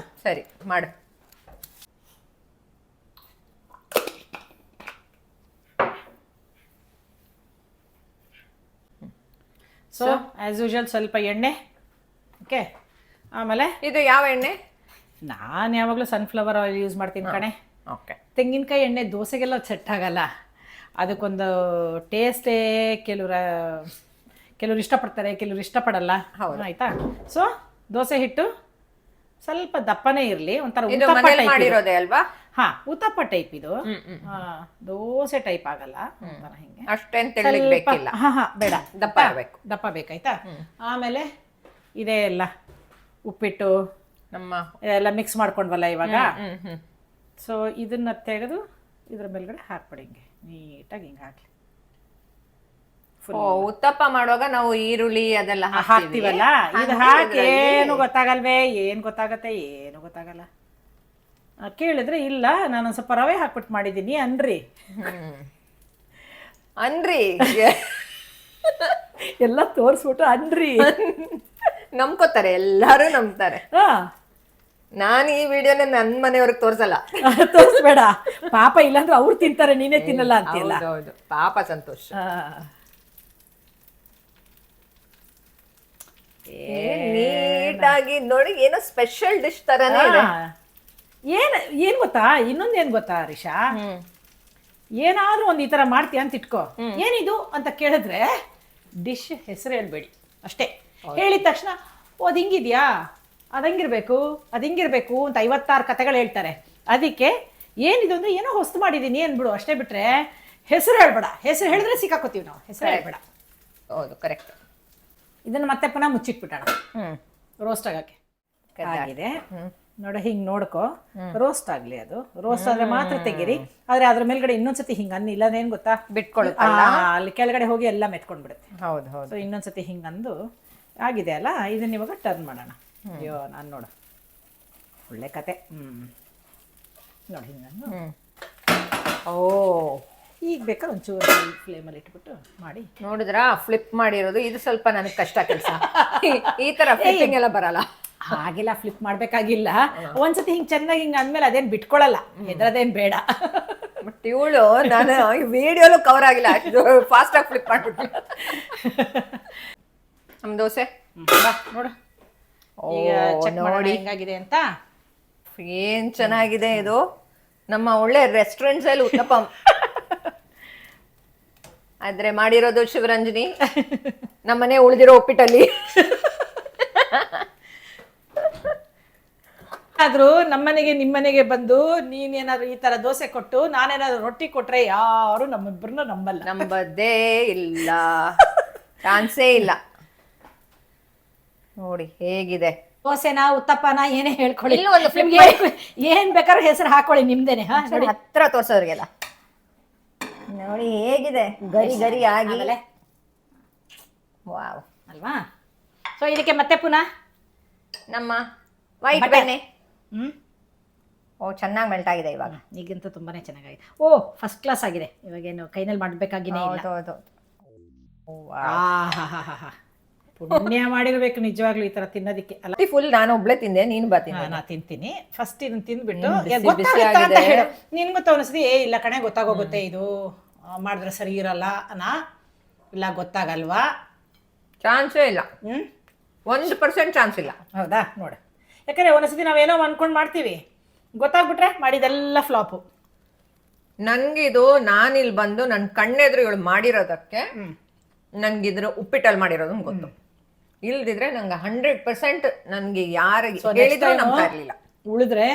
ಸರಿ ಮಾಡು. ಸೊ ಆಸ್ ಯೂಶುವಲ್ ಸ್ವಲ್ಪ ಎಣ್ಣೆ. ಓಕೆ, ಆಮೇಲೆ ಇದು ಯಾವ ಎಣ್ಣೆ? ನಾನು ಯಾವಾಗಲೂ ಸನ್ಫ್ಲವರ್ ಆಯಿಲ್ ಯೂಸ್ ಮಾಡ್ತೀನಿ ಕಣೆ. ಓಕೆ. ತೆಂಗಿನಕಾಯಿ ಎಣ್ಣೆ ದೋಸೆಗೆಲ್ಲ ಸೆಟ್ ಆಗಲ್ಲ, ಅದಕ್ಕೊಂದು ಟೇಸ್ಟೇ ಕೆಲವರು ಇಷ್ಟಪಡ್ತಾರೆ, ಕೆಲವರು ಇಷ್ಟಪಡಲ್ಲ. ಆಯ್ತಾ? ಸೊ ದೋಸೆ ಹಿಟ್ಟು ಸ್ವಲ್ಪ ದಪ್ಪನೇ ಇರಲಿ, ಒಂಥರ ಮಾಡಿರೋದೇ ಅಲ್ವಾ? ಉತ್ತಪ್ಪ ಟೈಪ್ ಇದು. ದೋಸೆ ಟೈಪ್ ಆಗಲ್ಲ, ಹಿಂಗೆ ಅಷ್ಟೇನು ತೆಳ್ಳಗೆ ಬೇಕಿಲ್ಲ. ಬೇಡ, ದಪ್ಪ ಬೇಕಾಯ್ತಾ? ಆಮೇಲೆ ಇದೇ ಎಲ್ಲ ಉಪ್ಪಿಟ್ಟು ಎಲ್ಲ ಮಿಕ್ಸ್ ಮಾಡ್ಕೊಂಡ್ವಲ್ಲ ಇವಾಗ. ಸೊ ಇದನ್ನ ತೆಗೆದು ಇದ್ರ ಮೇಲ್ಗಡೆ ಹಾಕ್ಬಿಡಿ, ಹಿಂಗೆ ನೀಟಾಗಿ ಹಿಂಗೆ ಹಾಕ್ಲಿ. ಉತ್ತಪ್ಪ ಮಾಡುವಾಗ ನಾವು ಈರುಳ್ಳಿ ಅದೆಲ್ಲ ಹಾಕ್ತಿವಲ್ಲ, ಇದು ಹಾಕಿ ಏನು ಗೊತ್ತಾಗಲ್ವೇ? ಏನು ಗೊತ್ತಾಗತ್ತೆ? ಏನು ಗೊತ್ತಾಗಲ್ಲ. ಕೇಳಿದ್ರೆ ಇಲ್ಲ ನಾನು ಸ್ವಲ್ಪ ರವೆ ಹಾಕ್ಬಿಟ್ಟು ಮಾಡಿದ್ದೀನಿ ಅನ್ರಿ. ಅನ್ರಿ ಎಲ್ಲ ತೋರಿಸ್ಬಿಟ್ಟು ಅನ್ರಿ. ನಂಬ್ಕೋತಾರೆ, ಎಲ್ಲರೂ ನಂಬ್ತಾರೆ. ಹಾ ನಾನು ಈ ವಿಡಿಯೋನ ನನ್ನ ಮನೆಯವ್ರಿಗೆ ತೋರ್ಸಲ್ಲ. ತೋರಿಸ್ಬೇಡ ಪಾಪ, ಇಲ್ಲಾಂದ್ರೆ ಅವ್ರು ತಿಂತಾರೆ, ನೀನೇ ತಿನ್ನಲ್ಲ ಅಂತಿಲ್ಲ. ಹೌದು, ಪಾಪ ಸಂತೋಷ್. ನೀಟಾಗಿ ನೋಡಿ, ಏನೋ ಸ್ಪೆಷಲ್ ಡಿಶ್ ತರನೇ ಇದೆ. ಏನ್ ಗೊತ್ತಾ, ಇನ್ನೊಂದೇನ್ ಗೊತ್ತಾ ರಿಷಾ, ಏನಾದ್ರೂ ಒಂದ್ ಈ ತರ ಮಾಡ್ತೀಯ ಅಂತ ಇಟ್ಕೋ, ಏನಿದು ಅಂತ ಕೇಳಿದ್ರೆ ಡಿಶ್ ಹೆಸರು ಹೇಳ್ಬೇಡಿ ಅಷ್ಟೇ. ಹೇಳಿದ ತಕ್ಷಣ ಅದ್ ಹಿಂಗಿದ್ಯಾ, ಅದ್ ಹಂಗಿರ್ಬೇಕು ಅಂತ 56 ಕತೆಗಳು ಹೇಳ್ತಾರೆ. ಅದಕ್ಕೆ ಏನಿದು ಅಂದ್ರೆ ಏನೋ ಹೊಸ್ತು ಮಾಡಿದೀನಿ ಅನ್ಬಿಡು ಅಷ್ಟೇ, ಬಿಟ್ರೆ ಹೆಸರು ಹೇಳ್ಬೇಡ. ಹೆಸರು ಹೇಳಿದ್ರೆ ಸಿಕ್ಕಾಕೋತೀವಿ ನಾವು, ಹೆಸರು ಹೇಳ್ಬೇಡ. ಹೌದು, ಕರೆಕ್ಟ್. ಇದನ್ನ ಮತ್ತೆ ಪುನಃ ಮುಚ್ಚಿಟ್ಬಿಟ್ಟಣ ರೋಸ್ಟ್ ಆಗಕ್ಕೆ. ಆಗಿದೆ ನೋಡ, ಹಿಂಗ್ ನೋಡ್ಕೊ, ರೋಸ್ಟ್ ಆಗ್ಲಿ. ಅದು ರೋಸ್ಟ್ ಆದ್ರೆ ಮಾತ್ರ ತೆಗೀರಿ. ಆದ್ರೆ ಅದ್ರ ಮೇಲ್ಗಡೆ ಇನ್ನೊಂದ್ಸತಿ ಹಿಂಗ ಅನ್ನ, ಇಲ್ಲ ಏನ್ ಗೊತ್ತಾ, ಬಿಟ್ಕೊಳ್ಳುತ್ತಲ್ಲ, ಅಲ್ಲಿ ಕೆಳಗಡೆ ಹೋಗಿ ಎಲ್ಲ ಮೆತ್ಕೊಂಡ್ಬಿಡುತ್ತೆ. ಹೌದು ಹೌದು. ಸೊ ಇನ್ನೊಂದ್ಸತಿ ಹಿಂಗಂದು ಆಗಿದೆ ಅಲ್ಲ, ಇದನ್ನ ಇವಾಗ ಟರ್ನ್ ಮಾಡೋಣ. ಅಯ್ಯೋ ನಾನು ನೋಡು, ಒಳ್ಳೆ ಕತೆ. ನೋಡಿ ಹಿಂಗಂದು. ಓ, ಈಗ ಬೇಕಾದ್ರೆ ಒಂಚೂರು ಫ್ಲೇಮಲ್ಲಿ ಇಟ್ಬಿಟ್ಟು ಮಾಡಿ. ನೋಡಿದ್ರಾ, ಫ್ಲಿಪ್ ಮಾಡಿರೋದು ಇದು ಸ್ವಲ್ಪ ನನಗೆ ಕಷ್ಟ ಕೆಲಸ. ಈ ತರ ಫ್ಲಿಪ್ಪಿಂಗ್ ಎಲ್ಲ ಬರಲ್ಲ. ಹಾಗೆಲ್ಲ ಫ್ಲಿಪ್ ಮಾಡ್ಬೇಕಾಗಿಲ್ಲ. ಒಂದ್ಸತಿ ಹಿಂಗ್ ಚೆನ್ನಾಗಿ ಹಿಂಗ ಅಂದ್ಮೇಲೆ ಅದೇನ್ ಬಿಟ್ಕೊಳಲ್ಲ, ಹೆದ್ರದೇನ್ ಬೇಡ. ಬಟ್ ಇವಳು, ನಾನು ವಿಡಿಯೋಲು ಕವರ್ ಆಗಿಲ್ಲ, ಫಾಸ್ಟ್ ಆಗಿ ಫ್ಲಿಪ್ ಮಾಡ್ಬಿಟ್ಟು. ನಮ್ ದೋಸೆ ನೋಡು, ಈಗ ಚೆಕ್ ಮಾಡೋಣ ಹೆಂಗಾಗಿದೆ ಅಂತ. ಏನ್ ಚೆನ್ನಾಗಿದೆ ಇದು. ನಮ್ಮ ಒಳ್ಳೆ ರೆಸ್ಟೋರೆಂಟ್ಸ್ ಅಲ್ಲಿ ಉತ್ತಪಂ ಆದ್ರೆ ಮಾಡಿರೋದು ಶಿವರಂಜನಿ, ನಮ್ಮನೆ ಉಳಿದಿರೋ ಉಪ್ಪಿಟ್ಟಲ್ಲಿ. ಆದ್ರೂ ನಮ್ಮನೆಗೆ ನಿಮ್ಮನೆಗೆ ಬಂದು ನೀನೇನಾದ್ರು ಈ ತರ ದೋಸೆ ಕೊಟ್ಟು ನಾನೇನಾದ್ರು ರೊಟ್ಟಿ ಕೊಟ್ರೆ ಯಾರು ನಮ್ಮಿಬ್ಬರನ್ನ ನಂಬಲ್ಲ. ನಂಬದೇ ಇಲ್ಲ, ಚಾನ್ಸೇ ಇಲ್ಲ. ನೋಡಿ ಹೇಗಿದೆ ದೋಸೆನಾ ಉತ್ತಪ್ಪನ ಏನೇ ಹೇಳ್ಕೊಳ್ಳಿ, ಇಲ್ಲೂ ಒಂದು flip ಏನ್ ಬೇಕಾದ್ರೂ ಹೆಸರು ಹಾಕೊಳ್ಳಿ ನಿಮ್ದೇನೆ. ನೋಡಿ ಹತ್ರ ತೋರ್ಸೋರ್ಗೆಲ್ಲ ನೋಡಿ ಹೇಗಿದೆ, ಗರಿ ಗರಿ ಆಗಿ. ವಾವ್ ಅಲ್ವಾ? ಸೊ ಇದಕ್ಕೆ ಮತ್ತೆ ಪುನಃ ನಮ್ಮ ವೈಟ್ ಬೆಣ್ಣೆ. ಓ, ಚೆನ್ನಾಗಿ ಮೆಲ್ಟ್ ಆಗಿದೆ ಇವಾಗ. ಈಗಂತೂ ತುಂಬಾನೇ ಚೆನ್ನಾಗಿದೆ. ಓ, ಫಸ್ಟ್ ಕ್ಲಾಸ್ ಆಗಿದೆ. ಇವಾಗೇನು ಕೈನಲ್ಲಿ ಮಾಡ್ಬೇಕಾಗಿನೇ ಇಲ್ಲ. ಪುಣ್ಯ ಮಾಡಿರ್ಬೇಕು ನಿಜವಾಗ್ಲೂ ಈ ತರ ತಿನ್ನೋದಿಕ್ಕೆ. ಅಲ್ಲ, ಫುಲ್ ನಾನು ಒಬ್ಳೆ ತಿಂದೆ, ನೀನು ಬರ್ತೀನಿ. ನಾ ತಿಂತೀನಿ. ಫಸ್ಟ್ ಇದನ್ನ ತಿಂದ್ಬಿಟ್ಟು ಬಿಸಿ ಆಗಿದೆ. ನಿನ್ ಗೊತ್ತ ಅನಿಸ್ತಿ, ಏ ಇಲ್ಲ ಕಣೆ ಗೊತ್ತಾಗೋಗುತ್ತೆ, ಇದು ಮಾಡಿದ್ರೆ ಸರಿ ಇರಲ್ಲ ಇಲ್ಲ ಗೊತ್ತಾಗಲ್ವಾ? ಚಾನ್ಸೇ ಇಲ್ಲ. 1% ಚಾನ್ಸ್ ಇಲ್ಲ. ಹೌದಾ? ನೋಡ, ಯಾಕಂದ್ರೆ ಒಂದ್ಸತಿ ನಾವೇನೋ ಅನ್ಕೊಂಡ್ ಮಾಡ್ತೀವಿ, ಗೊತ್ತಾಗ್ಬಿಟ್ರೆ ಮಾಡಿದೆಲ್ಲ ಫ್ಲಾಪು. ನನ್ಗಿದು, ನಾನಿಲ್ಲಿ ಬಂದು ನನ್ನ ಕಣ್ಣೆದ್ರು ಇವಳು ಮಾಡಿರೋದಕ್ಕೆ ನನ್ಗಿದ್ರ ಉಪ್ಪಿಟ್ಟಲ್ಲಿ ಮಾಡಿರೋದು ಗೊತ್ತು. ಇಲ್ದಿದ್ರೆ ನಂಗೆ 100% ನನ್ಗೆ ಯಾರಿಗೆ ಹೇಳಿದ್ರೆ ನಂಬ್ತಾ ಇರ್ಲಿಲ್ಲ. ಉಳಿದ್ರೆ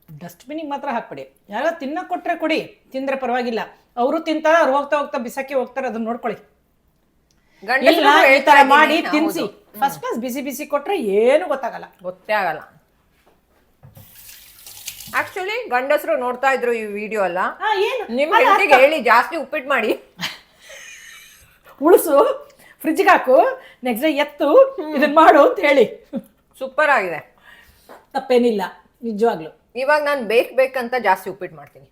ಡಸ್ಟ್ಬಿನಿಗೆ ಮಾತ್ರ ಹಾಕ್ಬಿಡಿ. ಯಾರೋ ತಿನ್ನಕ್ ಕೊಟ್ರೆ ಕೊಡಿ, ತಿಂದ್ರೆ ಪರವಾಗಿಲ್ಲ. ಅವರು ತಿಂತಾರ, ಅವ್ರು ಹೋಗ್ತಾ ಹೋಗ್ತಾ ಬಿಸಾಕಿ ಹೋಗ್ತಾರೆ, ಅದನ್ನ ನೋಡ್ಕೊಳ್ಳಿ. ಈ ತರ ಮಾಡಿ ತಿನ್ಸಿ. ಫಸ್ಟ್ ಕ್ಲಾಸ್ ಬಿಸಿ ಬಿಸಿ ಕೊಟ್ರೆ ಏನು ಗೊತ್ತೇ ಆಗಲ್ಲ. ಆಕ್ಚುಲಿ ಗಂಡಸರು ನೋಡ್ತಾ ಇದ್ರು ಈ ವಿಡಿಯೋ ಅಲ್ಲ, ನಿಮ್ ಹೆಂಡತಿಗೆ ಹೇಳಿ ಜಾಸ್ತಿ ಉಪ್ಪಿಟ್ಟು ಮಾಡಿ ಉಳಿಸು, ಫ್ರಿಜ್ಗೆ ಹಾಕು, ನೆಕ್ಸ್ಟ್ ಡೇ ಎತ್ತು ಇದನ್ನ ಮಾಡು ಅಂತ ಹೇಳಿ. ಸೂಪರ್ ಆಗಿದೆ, ತಪ್ಪೇನಿಲ್ಲ ನಿಜವಾಗ್ಲು. ಇವಾಗ ನಾನು ಬೇಕಂತ ಜಾಸ್ತಿ ಉಪ್ಪಿಟ್ಟು ಮಾಡ್ತೀನಿ.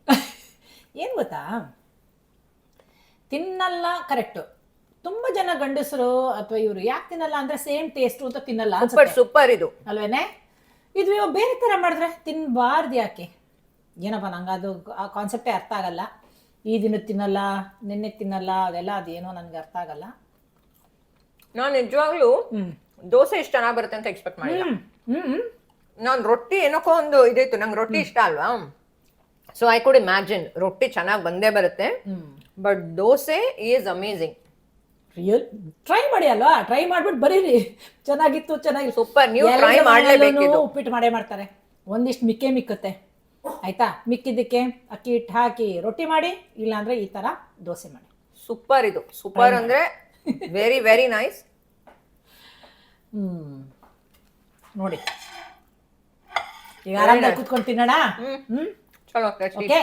ಏನ್ ಗೊತ್ತಾ, ತಿನ್ನಲ್ಲ ಕರೆಕ್ಟ್. ತುಂಬಾ ಜನ ಗಂಡಸರು ಅಥವಾ ಇವರು ಯಾಕೆ ತಿನ್ನಲ್ಲ ಅಂದ್ರೆ ಸೇಮ್ ಟೇಸ್ಟ್ ಅಂತ ತಿನ್ನಲ್ಲ. ಸೂಪರ್ ಇದು ಅಲ್ವೇನೆ? ಇದು ಇವಾಗ ಬೇರೆ ತರ ಮಾಡಿದ್ರೆ ತಿನ್ಬಾರ್ದು ಯಾಕೆ? ಏನಪ್ಪ, ನಂಗೆ ಅದು ಆ ಕಾನ್ಸೆಪ್ಟೇ ಅರ್ಥ ಆಗಲ್ಲ. ಈ ದಿನ ತಿನ್ನಲ್ಲ, ನಿನ್ನೆ ತಿನ್ನಲ್ಲ, ಅದೆಲ್ಲ ಅದೇನೋ ನನ್ಗೆ ಅರ್ಥ ಆಗಲ್ಲ. ನಾನು ನಿಜವಾಗ್ಲೂ ದೋಸೆ ಇಷ್ಟ ಚೆನ್ನಾಗಿ ಬರುತ್ತೆ ಅಂತ ಎಕ್ಸ್ಪೆಕ್ಟ್ ಮಾಡಿಲ್ಲ. ನಾನು ರೊಟ್ಟಿ ಏನಕ್ಕೋ ಒಂದು ಇದಾಯ್ತು, ನಂಗೆ ರೊಟ್ಟಿ ಇಷ್ಟ ಅಲ್ವಾ, ಸೊ ಐ ಕುಡ್ ಇಮ್ಯಾಜಿನ್ ರೊಟ್ಟಿ ಚೆನ್ನಾಗಿ ಬಂದೇ ಬರುತ್ತೆ. But dosa is amazing. Real try ಮಾಡಿ ಅಲ್ವಾ, ಟ್ರೈ ಮಾಡ್ಬಿಟ್ಟು ಬರೀರಿ, ಚೆನ್ನಾಗಿತ್ತು ಚೆನ್ನಾಗಿ ಸೂಪರ್. ನೀವು ಟ್ರೈ ಮಾಡಲೇಬೇಕು. ಉಪ್ಪಿಟ್ಟು ಮಾಡೇ ಮಾಡ್ತಾರೆ, ಒಂದಿಷ್ಟು ಮಿಕ್ಕುತ್ತೆ ಆಯ್ತಾ. ಮಿಕ್ಕಿದ್ದಕ್ಕೆ ಅಕ್ಕಿ ಹಿಟ್ಟು ಹಾಕಿ ರೊಟ್ಟಿ ಮಾಡಿ, ಇಲ್ಲಾಂದ್ರೆ ಈ ತರ ದೋಸೆ ಮಾಡಿ. ಸೂಪರ್ ಇದು, ಸೂಪರ್ ಅಂದ್ರೆ ವೆರಿ ವೆರಿ ನೈಸ್. ನೋಡಿ ಈಗ ಆರಾಮಾಗಿ ಕೂತ್ಕೊಂಡು ತಿನ್ನೋಣ. ಚಲೋ. ಓಕೆ.